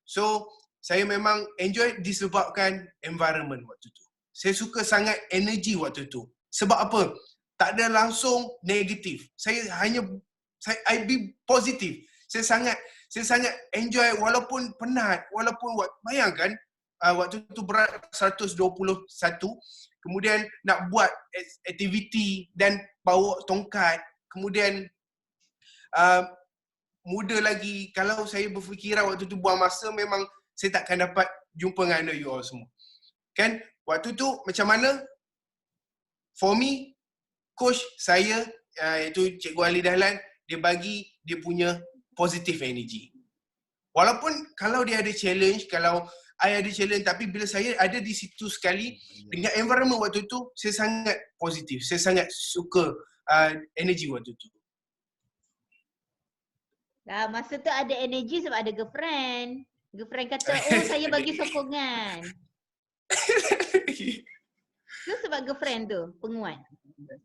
So saya memang enjoy disebabkan environment waktu tu. Saya suka sangat energy waktu tu. Sebab apa? Tak ada langsung negatif. I be positif. Saya sangat enjoy walaupun penat, walaupun bayangkan waktu tu berat 121, kemudian nak buat aktiviti dan bawa tongkat, kemudian muda lagi. Kalau saya berfikiran waktu tu buang masa, memang saya takkan dapat jumpa dengan anda you all semua. Kan? Waktu tu macam mana? For me, coach saya iaitu Cikgu Ali Dahlan, dia bagi dia punya positive energy. Walaupun kalau dia ada challenge, kalau I ada challenge, tapi bila saya ada di situ sekali, dengan environment waktu tu, saya sangat positif. Saya sangat suka energy waktu tu. Masa tu ada energy sebab ada girlfriend. Girlfriend kata, saya bagi sokongan. Tu sebab girlfriend tu, penguat.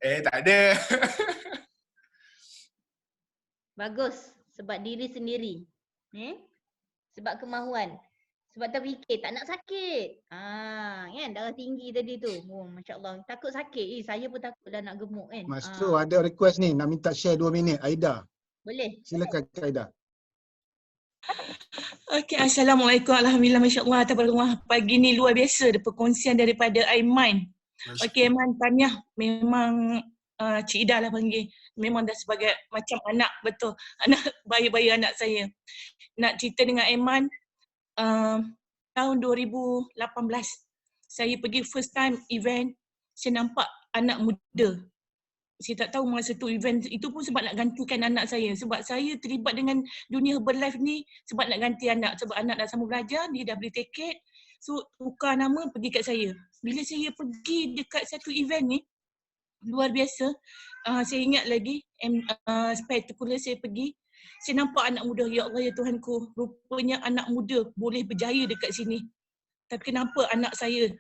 Tak ada. Bagus. Sebab diri sendiri. Sebab kemahuan. Sebab terfikir tak nak sakit. Kan darah tinggi tadi tu. Masya Allah. Takut sakit. Saya pun takut dah nak gemuk kan. Mas Tru ada request ni nak minta share 2 minit. Aida. Boleh. Silakan Aida. Okey, Assalamualaikum. Alhamdulillah, Masya Allah, tabarakallah. Pagi ni luar biasa ada perkongsian daripada Aiman. Okey Aiman, tahniah. Memang Cik Ida lah panggil. Memang dah sebagai macam anak, betul. Anak bayi-bayi anak saya. Nak cerita dengan Aiman, tahun 2018 saya pergi first time event, saya nampak anak muda. Saya tak tahu masa tu event itu pun sebab nak gantikan anak saya. Sebab saya terlibat dengan dunia Herbalife ni sebab nak ganti anak. Sebab anak dah sama belajar, dia dah beli tiket. So tukar nama pergi kat saya. Bila saya pergi dekat satu event ni, luar biasa. Saya ingat lagi, spektakular saya pergi. Saya nampak anak muda, ya Allah ya Tuhanku. Rupanya anak muda boleh berjaya dekat sini. Tapi kenapa anak saya,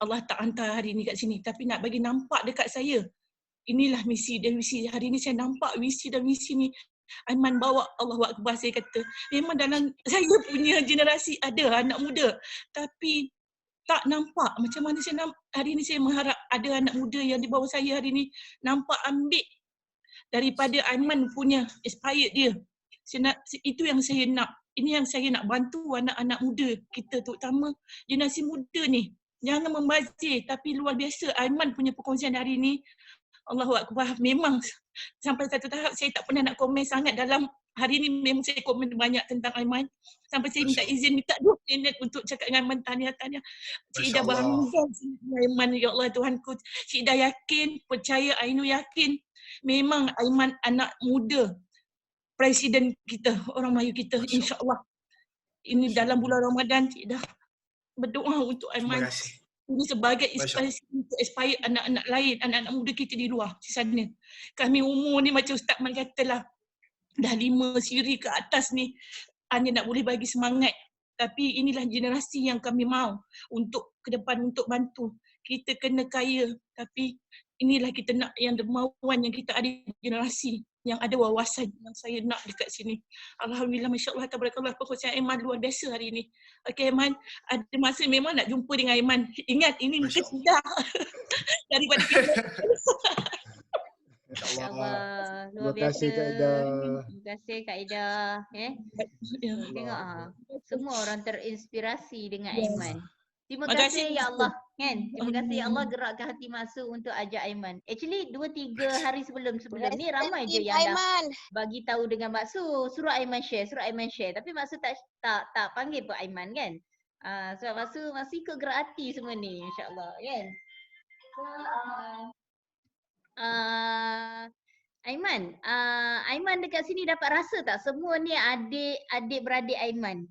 Allah tak hantar hari ni kat sini. Tapi nak bagi nampak dekat saya. Inilah misi dan visi. Hari ni saya nampak visi dan misi ni. Aiman bawa, Allahu Akbar, saya kata. Memang dalam saya punya generasi ada anak muda. Tapi tak nampak. Macam mana saya hari ni saya mengharap ada anak muda yang di bawah saya hari ni nampak ambil daripada Aiman punya inspired dia. Itu yang saya nak. Ini yang saya nak bantu anak-anak muda kita, terutama generasi muda ni. Jangan membazir, tapi luar biasa Aiman punya perkongsian hari ni. Allahu Akbar. Memang sampai satu tahap saya tak pernah nak komen sangat dalam hari ni. Memang saya komen banyak tentang Aiman. Sampai saya minta izin, minta 2 minit untuk cakap dengan Aiman, tahniah. Cik Ida bangga dengan Aiman, ya Allah Tuhanku. Cik Ida yakin, percaya, Ainu yakin. Memang Aiman anak muda Presiden kita, orang Melayu kita, insya-Allah. Ini dalam bulan Ramadan, Cik Ida berdoa untuk Aiman. Terima kasih. Ini sebagai inspirasi untuk inspire anak-anak lain, anak-anak muda kita di luar, di sana. Kami umur ni macam Ustaz Man katalah, dah 5 siri ke atas ni, hanya nak boleh bagi semangat. Tapi inilah generasi yang kami mahu untuk ke depan, untuk bantu. Kita kena kaya, tapi inilah kita nak yang dermawan, yang kita ada generasi yang ada wawasan yang saya nak dekat sini. Alhamdulillah, Masya Allah, tabarakallah, perkongsian Aiman luar biasa hari ini. Okey Aiman, ada masa memang nak jumpa dengan Aiman. Ingat, ini mungkin sudah daripada kita. InsyaAllah. Terima Luar biasa. kasih Kak Ida. Terima kasih Kak Ida. Tengok semua orang terinspirasi dengan Aiman. Terima kasih ya Allah, kan? Terima kasih ya Allah gerakkan hati Maksud untuk ajak Aiman. Actually 2-3 hari sebelum ni ramai je yang dah bagi tahu dengan Maksud, suruh Aiman share. Tapi Maksud tak panggil pun Aiman, kan? Sebab Maksud ikut gerak hati semua ni, insya-Allah, kan? So Aiman dekat sini dapat rasa tak semua ni adik-beradik Aiman,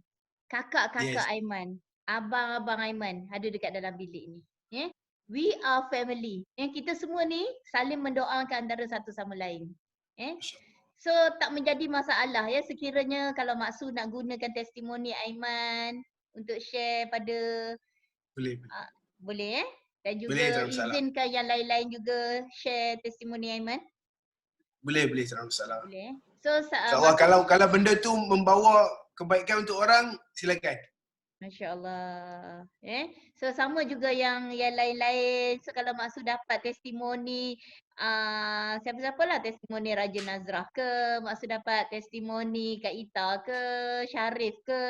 kakak-kakak Aiman, abang-abang Aiman ada dekat dalam bilik ni. We are family. Kita semua ni saling mendoakan antara satu sama lain. So tak menjadi masalah ya sekiranya kalau Maksud nak gunakan testimoni Aiman untuk share pada boleh dan juga izinkan yang lain-lain juga share testimoni Aiman. Boleh tak ada masalah. Boleh. So InsyaAllah kalau benda tu membawa kebaikan untuk orang, silakan. Masya-Allah. So sama juga yang lain-lain. So kalau Maksud dapat testimoni siapa-siapalah, testimoni Raja Nazrah ke, Maksud dapat testimoni Kak Ita ke, Syarif ke,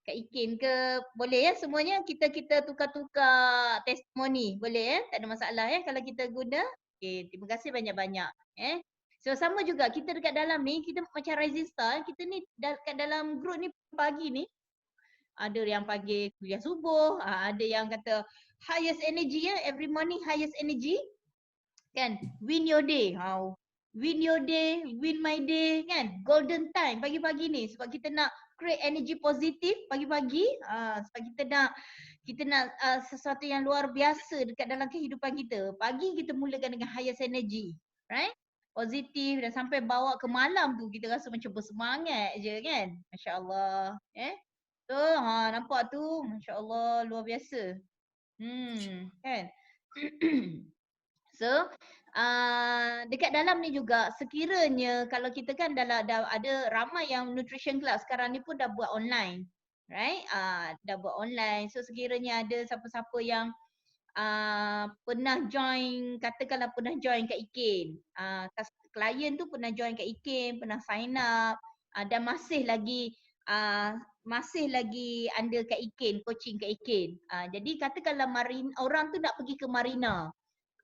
Kak Ikin ke, boleh ya semuanya kita tukar-tukar testimoni, boleh ya? Tak ada masalah ya kalau kita guna. Okey, terima kasih banyak-banyak. So sama juga kita dekat dalam ni, kita macam Rising Star, kita ni dekat dalam group ni pagi ni ada yang panggil kuliah subuh, ada yang kata highest energy ya, every morning highest energy. Kan? Win your day. Win your day, win my day, kan? Golden time pagi-pagi ni sebab kita nak create energy positif pagi-pagi, sebab kita nak sesuatu yang luar biasa dekat dalam kehidupan kita. Pagi kita mulakan dengan highest energy, right? Positif dan sampai bawa ke malam tu kita rasa macam bersemangat je, kan? Masya-Allah. So nampak tu, masya-Allah, luar biasa. Kan? So dekat dalam ni juga sekiranya kalau kita kan dah ada ramai yang nutrition class sekarang ni pun dah buat online, right? Dah buat online. So sekiranya ada siapa-siapa yang pernah join, katakanlah pernah join Kak Ikin, klien tu pernah join Kak Ikin, pernah sign up, dan masih lagi under Kak Ikin, coaching Kak Ikin. Jadi katakanlah orang tu nak pergi ke Marina.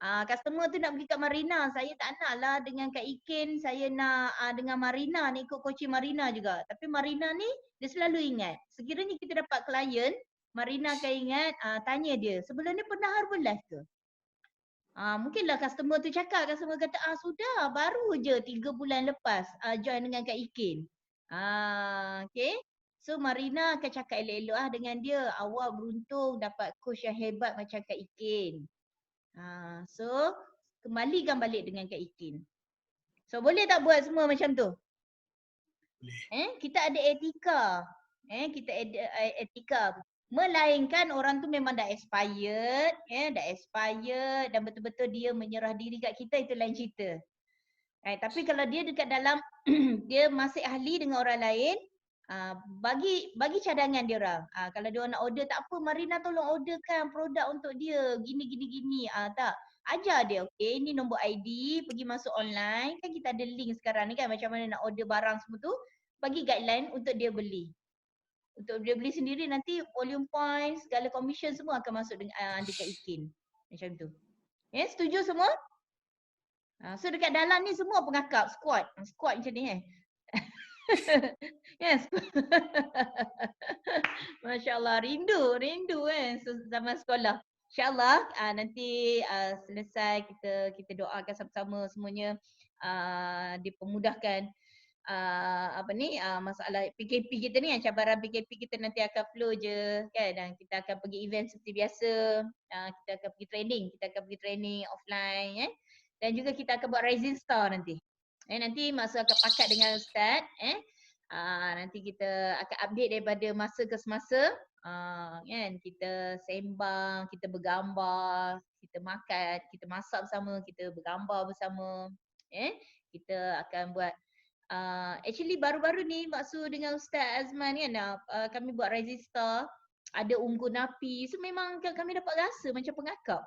Customer tu nak pergi kat Marina, saya tak nak lah dengan Kak Ikin, saya nak dengan Marina ni, ikut coaching Marina juga. Tapi Marina ni dia selalu ingat. Sekiranya kita dapat klien, Marina akan ingat, tanya dia, sebelum ni pernah Herbalife ke? Mungkinlah customer tu cakap, customer kata, sudah, baru je 3 bulan lepas join dengan Kak Ikin. Okay. So Marina akan cakap elok-elok dengan dia, awak beruntung dapat coach yang hebat macam Kak Ikin. So kembalikan balik dengan Kak Ikin. So boleh tak buat semua macam tu? Boleh. Kita ada etika. Kita ada etika. Melainkan orang tu memang dah expired, dan betul-betul dia menyerah diri kat kita, itu lain cerita. Tapi kalau dia dekat dalam dia masih ahli dengan orang lain, bagi cadangan dia orang. Kalau dia orang nak order, tak apa Marina tolong orderkan produk untuk dia gini. Tak, ajar dia, okey ini nombor ID, pergi masuk online, kan kita ada link sekarang ni kan, macam mana nak order barang semua tu, bagi guideline untuk dia beli. Untuk dia beli sendiri, nanti volume points, segala commission semua akan masuk dengan dekat Ikin. Macam tu. Setuju semua? So dekat dalam ni semua pengakap, squad. Squad macam ni Yes. Masya Allah, rindu zaman sekolah. InsyaAllah nanti selesai kita doakan sama-sama semuanya dipermudahkan masalah PKP kita ni, cabaran PKP kita nanti akan flow je kan, dan kita akan pergi event seperti biasa, kita akan pergi training offline dan juga kita akan buat Rising Star nanti. Nanti masa akan pakat dengan Ustaz nanti kita akan update daripada masa ke semasa kan, kita sembang, kita bergambar, kita makan, kita masak bersama, kita bergambar bersama kita akan buat actually baru-baru ni maksud dengan Ustaz Azman kan, kami buat Rising Star, ada unggun api, so memang kami dapat rasa macam pengakap.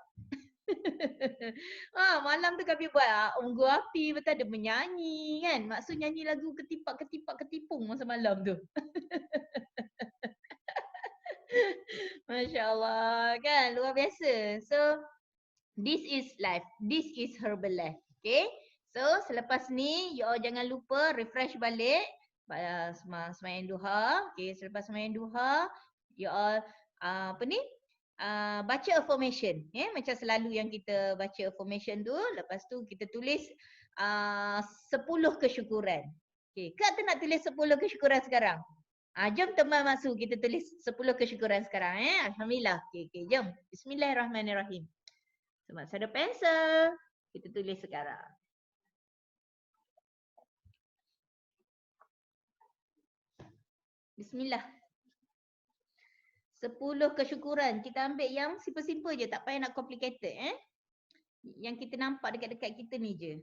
Malam tu kami buat unggun api, betul ada menyanyi kan, maksud nyanyi lagu ketipung masa malam tu. Masya Allah kan, luar biasa. So this is life, this is Herbalife. Okay, so selepas ni you all jangan lupa refresh balik sembahyang duha. Okay, selepas sembahyang duha you all baca affirmation macam selalu yang kita baca affirmation tu. Lepas tu kita tulis 10 kesyukuran. Okay, Kak tu nak tulis 10 kesyukuran sekarang? Jom teman masuk, kita tulis 10 kesyukuran sekarang Alhamdulillah. Okay, jom. Bismillahirrahmanirrahim. Sebab ada pensel, kita tulis sekarang. Bismillah. 10 kesyukuran. Kita ambil yang simple-simple je, tak payah nak complicated Yang kita nampak dekat-dekat kita ni je.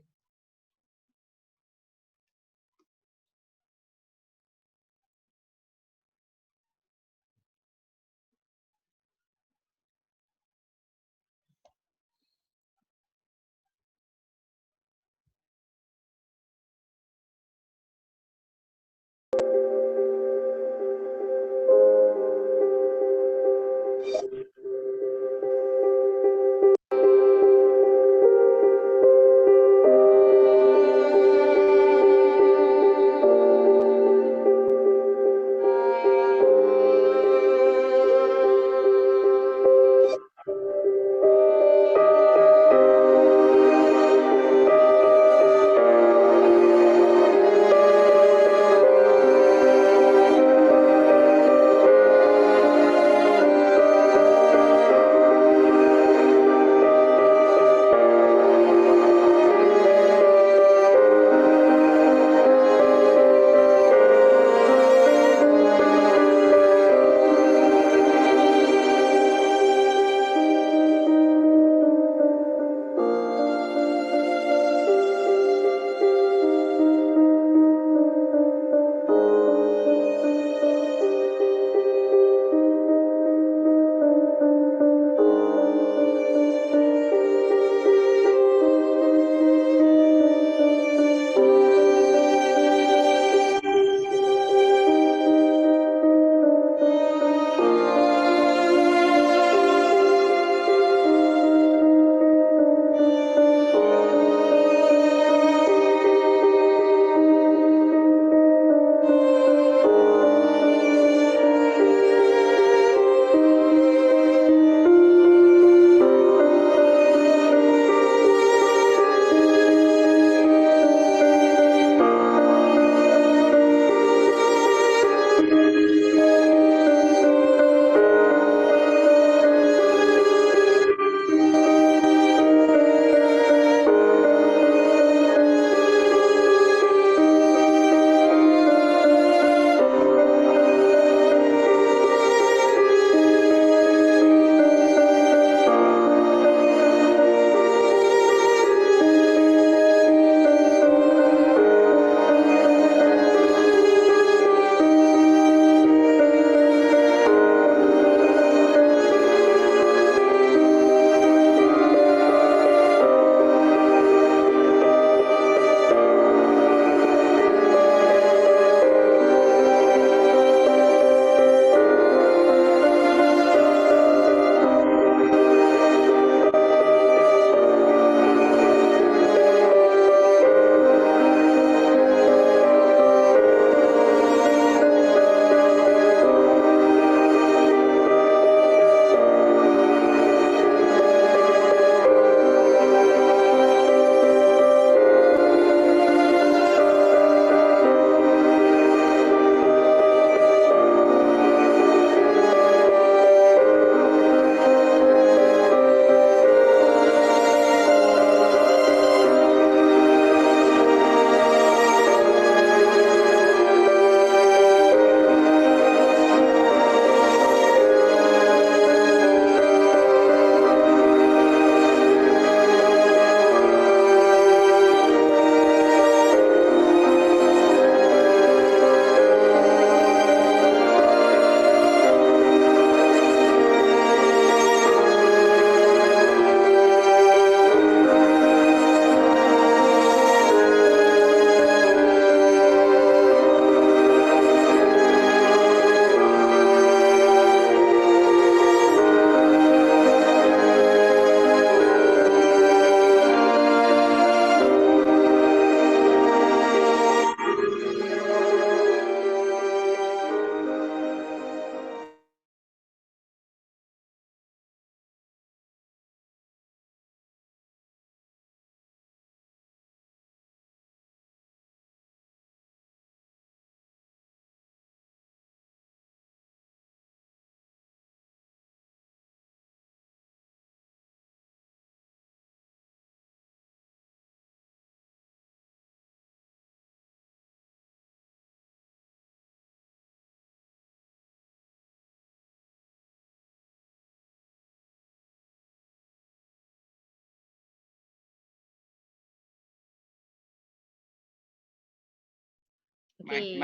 Okay.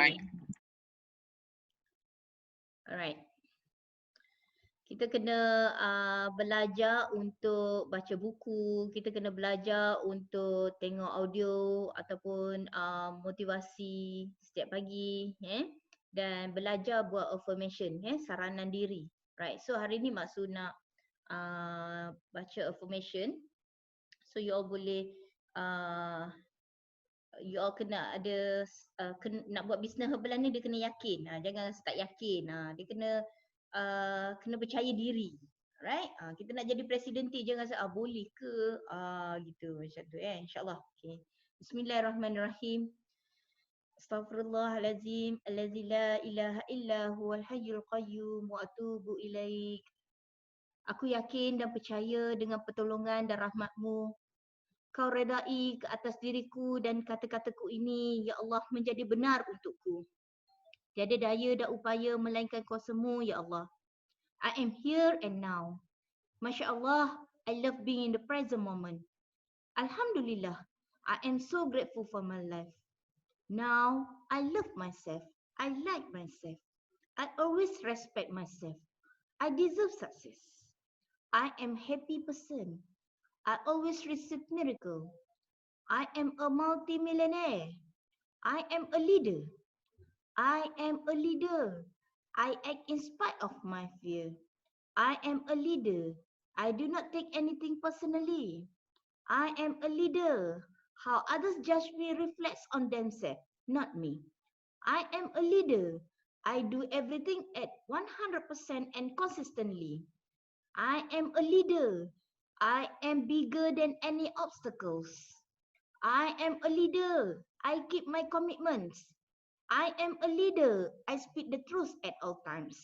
Alright. Kita kena belajar untuk baca buku, kita kena belajar untuk tengok audio ataupun motivasi setiap pagi, dan belajar buat affirmation, saranan diri. Right. So hari ni Maksud nak baca affirmation. So you all boleh you all kena ada nak buat bisnes herbalan ni dia kena yakin. Jangan start yakin. Dia kena percaya diri. Right? Kita nak jadi presidenti jangan rasa boleh ke gitu macam tu insya-Allah. Okay. Bismillahirrahmanirrahim. Astaghfirullahalazim allazi la ilaha illa huwal hayyul qayyum wa atubu ilaik. Aku yakin dan percaya dengan pertolongan dan rahmat-Mu. Kau redai ke atas diriku dan kata-kataku ini, Ya Allah, menjadi benar untukku. Tiada daya dan upaya melainkan kuasa-Mu, Ya Allah. I am here and now. Masya Allah, I love being in the present moment. Alhamdulillah, I am so grateful for my life. Now, I love myself. I like myself. I always respect myself. I deserve success. I am happy person. I always receive miracle. I am a multi-millionaire. I am a leader. I am a leader. I act in spite of my fear. I am a leader. I do not take anything personally. I am a leader. How others judge me reflects on themselves, not me. I am a leader. I do everything at 100% and consistently. I am a leader. I am bigger than any obstacles. I am a leader. I keep my commitments. I am a leader. I speak the truth at all times.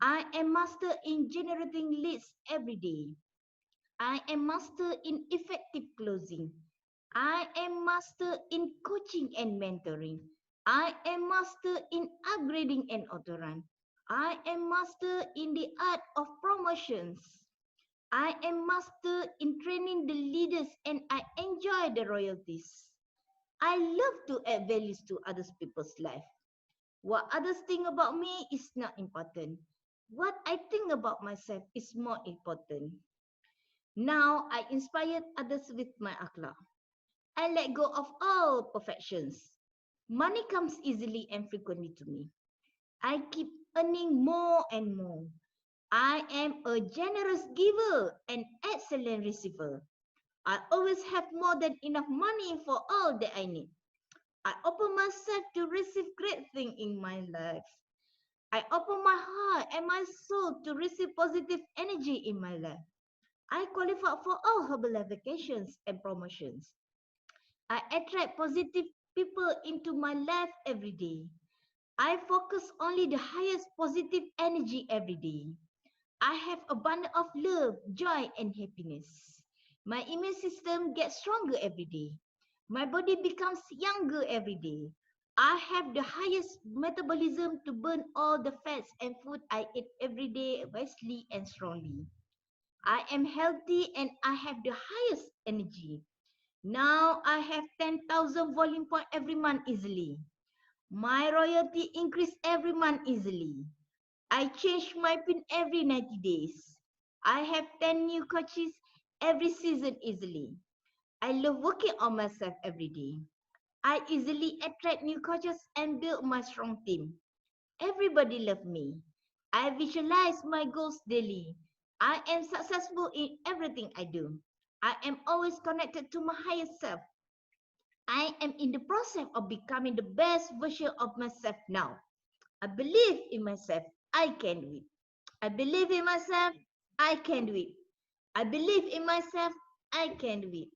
I am master in generating leads every day. I am master in effective closing. I am master in coaching and mentoring. I am master in upgrading and autorun. I am master in the art of promotions. I am master in training the leaders and I enjoy the royalties. I love to add values to other people's life. What others think about me is not important. What I think about myself is more important. Now I inspire others with my akhlak. I let go of all perfections. Money comes easily and frequently to me. I keep earning more and more. I am a generous giver and excellent receiver. I always have more than enough money for all that I need. I open myself to receive great things in my life. I open my heart and my soul to receive positive energy in my life. I qualify for all herbal vacations and promotions. I attract positive people into my life every day. I focus only the highest positive energy every day. I have abundance of love, joy, and happiness. My immune system gets stronger every day. My body becomes younger every day. I have the highest metabolism to burn all the fats and food I eat every day wisely and strongly. I am healthy and I have the highest energy. Now I have 10,000 volume point every month easily. My royalty increase every month easily. I change my pin every 90 days. I have 10 new coaches every season easily. I love working on myself every day. I easily attract new coaches and build my strong team. Everybody loves me. I visualize my goals daily. I am successful in everything I do. I am always connected to my higher self. I am in the process of becoming the best version of myself now. I believe in myself. I can do it. I believe in myself. I can do it. I believe in myself. I can do it.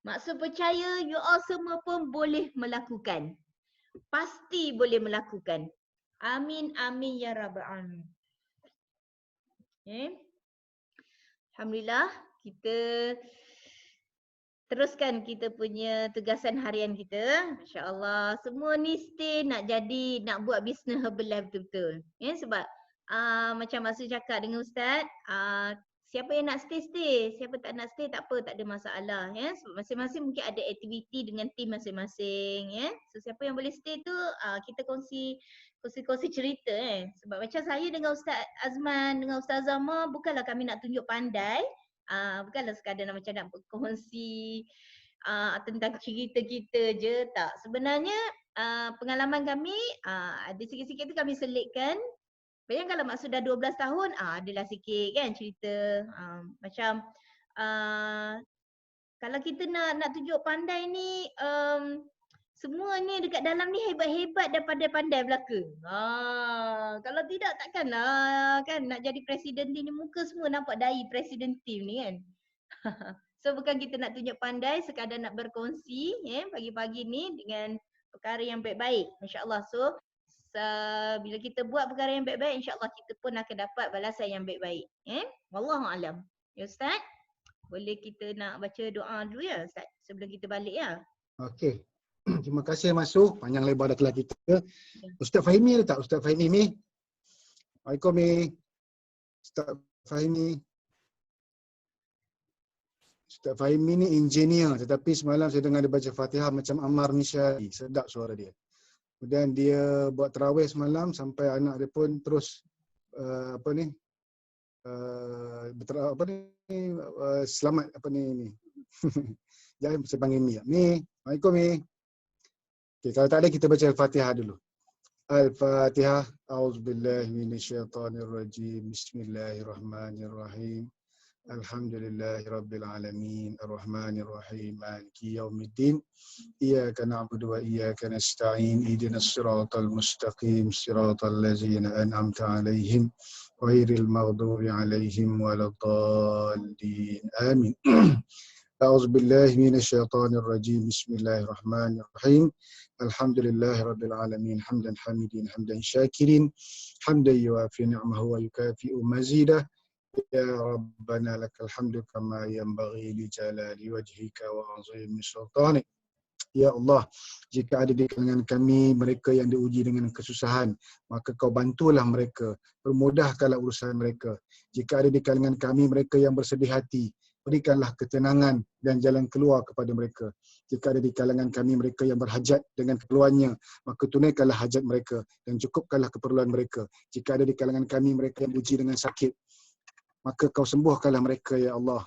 Maksud percaya, you all semua pun boleh melakukan. Pasti boleh melakukan. Amin, amin ya rabbal alamin. Okay. Alhamdulillah, kita teruskan kita punya tugasan harian kita. InsyaAllah semua ni stay nak buat bisnes Herbalife betul-betul. Sebab macam Maksud cakap dengan Ustaz, siapa yang nak stay, stay. Siapa tak nak stay, tak apa, tak ada masalah. Ya. Sebab masing-masing mungkin ada aktiviti dengan team masing-masing. Ya. So siapa yang boleh stay tu, kita kongsi cerita. Sebab macam saya dengan Ustaz Azman, dengan Ustaz Zama, bukanlah kami nak tunjuk pandai. Bukanlah sekadar nak macam nak berkongsi tentang cerita kita je. Tak. Sebenarnya pengalaman kami, ada sikit-sikit tu kami selitkan. Bayang kalau maksud dah 12 tahun, adalah sikit kan cerita. Macam kalau kita nak tunjuk pandai ni, semua ni dekat dalam ni hebat-hebat dan pandai-pandai belaka. Kalau tidak takkanlah kan nak jadi presiden ni muka semua nampak dahi presiden team ni kan. So bukan kita nak tunjuk pandai, sekadar nak berkongsi pagi-pagi ni dengan perkara yang baik-baik. Masya-Allah. So bila kita buat perkara yang baik-baik, insya-Allah kita pun akan dapat balasan yang baik-baik. Wallahu alam. Ya Ustaz, boleh kita nak baca doa dulu ya Ustaz sebelum kita balik ya. Okey. Terima kasih Masuk. Panjang lebar dah kelas kita. Ustaz Fahimi ada tak? Ustaz Fahimi? Waalaikumsalam. Ustaz Fahimi. Ustaz Fahimi ni engineer, tetapi semalam saya dengar dia baca Fatihah macam Ammar Nishai. Sedap suara dia. Kemudian dia buat tarawih semalam sampai anak dia pun terus selamat ni. Jangan saya panggil Mi. Mi, Assalamualaikum Mi. Okay, kalau tak ada kita baca Al-Fatihah dulu. Al-Fatihah. A'udzubillahi minasyaitonirrajim. Bismillahirrahmanirrahim. Alhamdulillahi Rabbil Alamin, Ar-Rahmanir Rahim, Maliki Yawmiddin, Iyyaka na'budu wa iyyaka nasta'in, Ihdinas siratal mustaqim, siratal ladzina an'amta 'alaihim, ghairil maghdubi 'alaihim waladdallin. Amin. A'udzu billahi minasyaitonir rajim. Bismillahirrahmanirrahim. Alhamdulillahi Rabbil Alamin, hamdan hamidin, hamdan syakirin, hamdan yuafi ni'mahu wa yukafi'u mazidah. Ya Rabbana lakal hamdu kama yanbaghi li jalali wajhika wa azimi sultanik. Ya Allah, jika ada di kalangan kami mereka yang diuji dengan kesusahan, maka kau bantulah mereka, permudahkanlah urusan mereka. Jika ada di kalangan kami mereka yang bersedih hati, berikanlah ketenangan dan jalan keluar kepada mereka. Jika ada di kalangan kami mereka yang berhajat dengan keperluannya, maka tunaikanlah hajat mereka dan cukupkanlah keperluan mereka. Jika ada di kalangan kami mereka yang diuji dengan sakit, maka kau sembuhkanlah mereka ya Allah.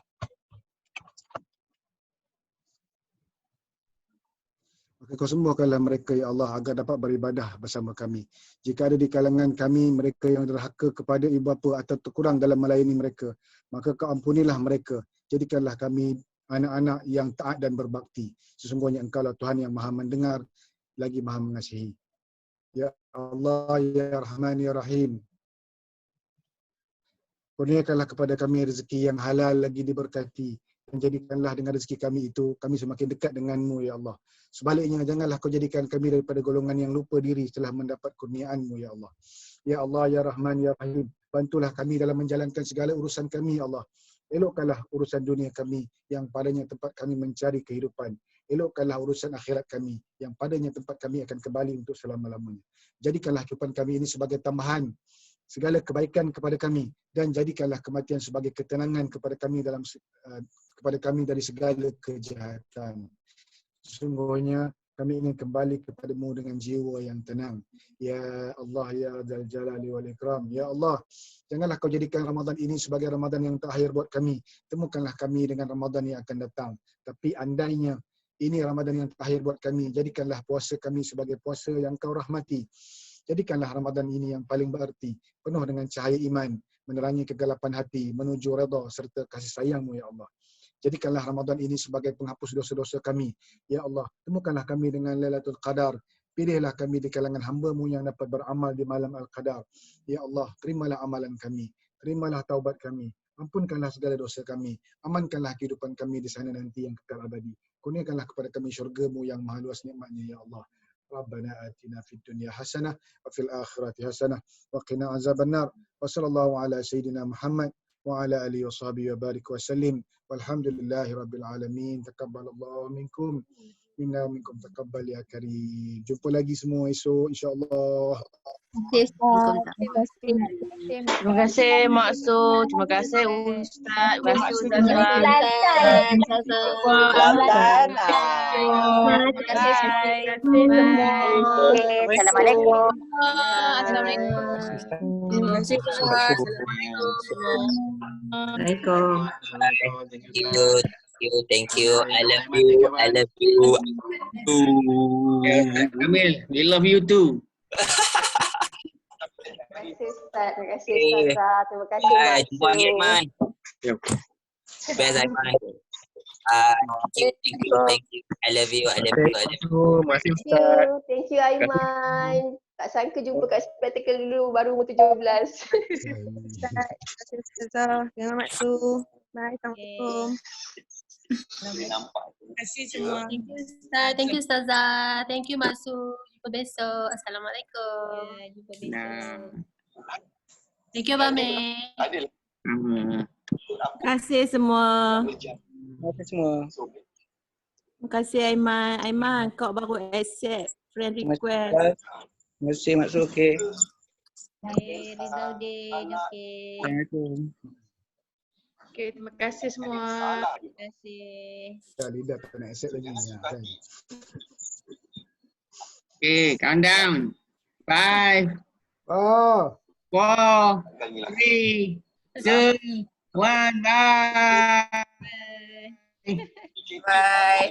Maka kau sembuhkanlah mereka ya Allah agar dapat beribadah bersama kami. Jika ada di kalangan kami mereka yang derhaka kepada ibu bapa atau terkurang dalam melayani mereka, maka kau ampunilah mereka. Jadikanlah kami anak-anak yang taat dan berbakti. Sesungguhnya Engkau-lah Tuhan yang Maha mendengar lagi Maha mengasihi. Ya Allah ya Rahman ya Rahim. Kurniakanlah kepada kami rezeki yang halal lagi diberkati, dan jadikanlah dengan rezeki kami itu kami semakin dekat denganmu ya Allah. Sebaliknya janganlah kau jadikan kami daripada golongan yang lupa diri setelah mendapat kurniaanmu ya Allah. Ya Allah ya Rahman ya Rahim, bantulah kami dalam menjalankan segala urusan kami ya Allah. Elokkanlah urusan dunia kami yang padanya tempat kami mencari kehidupan. Elokkanlah urusan akhirat kami yang padanya tempat kami akan kembali untuk selama-lamanya. Jadikanlah kehidupan kami ini sebagai tambahan segala kebaikan kepada kami, dan jadikanlah kematian sebagai ketenangan kepada kami dari segala kejahatan. Sesungguhnya kami ingin kembali kepadamu dengan jiwa yang tenang. Ya Allah ya Dzal Jalali wal Ikram. Ya Allah, janganlah kau jadikan Ramadan ini sebagai Ramadan yang terakhir buat kami. Temukanlah kami dengan Ramadan yang akan datang. Tapi andainya ini Ramadan yang terakhir buat kami, jadikanlah puasa kami sebagai puasa yang kau rahmati. Jadikanlah Ramadan ini yang paling berarti, penuh dengan cahaya iman, menerangi kegelapan hati, menuju redha serta kasih sayang-Mu ya Allah. Jadikanlah Ramadan ini sebagai penghapus dosa-dosa kami. Ya Allah, temukanlah kami dengan Lailatul Qadar. Pilihlah kami di kalangan hamba-Mu yang dapat beramal di malam Al-Qadar. Ya Allah, terimalah amalan kami. Terimalah taubat kami. Ampunkanlah segala dosa kami. Amankanlah kehidupan kami di sana nanti yang kekal abadi. Kurniakanlah kepada kami syurga-Mu yang maha luas nikmatnya ya Allah. Rabbana atina fid dunya hasanah wa fil akhirati hasanah wa qina azabannar. Wa sallallahu ala sayyidina Muhammad wa ala alihi wa sahbihi wa barik wa sallim. Walhamdulillahi rabbil alamin. Taqabbalallahu minkum minna wa minkum taqabbal ya karim. Jumpa lagi semua esok insya-Allah. Terima kasih Mak Su, terima kasih Ustaz, terima kasih Ustazah. Terima kasih semua. Assalamualaikum. Assalamualaikum. Terima kasih Ustazah. Assalamualaikum. Thank you. I love you. Kamil, we love you too. Terima kasih Ustaz, terima kasih Ustazah, terima kasih Mak Su. Jumpa lagi Aiman. Best Aiman. Thank you. I love you. Terima kasih Ustaz. Thank you Aiman. Tak sangka jumpa kat spectacle dulu baru umur 17. Terima kasih Ustazah. Terima Mak Su. Bye. Assalamualaikum. Terima kasih semua. Thank you Ustaz, thank you Ustazah, thank you Mak Su. Jumpa besok. Assalamualaikum. Jumpa besok. Thank you Abang Mei. Terima kasih semua. Terima kasih semua. Terima kasih Aiman. Aiman, kau baru accept friend request. Terima kasih Mak Su. Okey. Rizaudin, okey. Assalamualaikum. Okay, terima kasih semua. Terima kasih. Tak, Lidah tak nak accept lagi. Kan? Okay, countdown. 5, Oh. 4, 3, 2, 1, bye. Bye. Bye.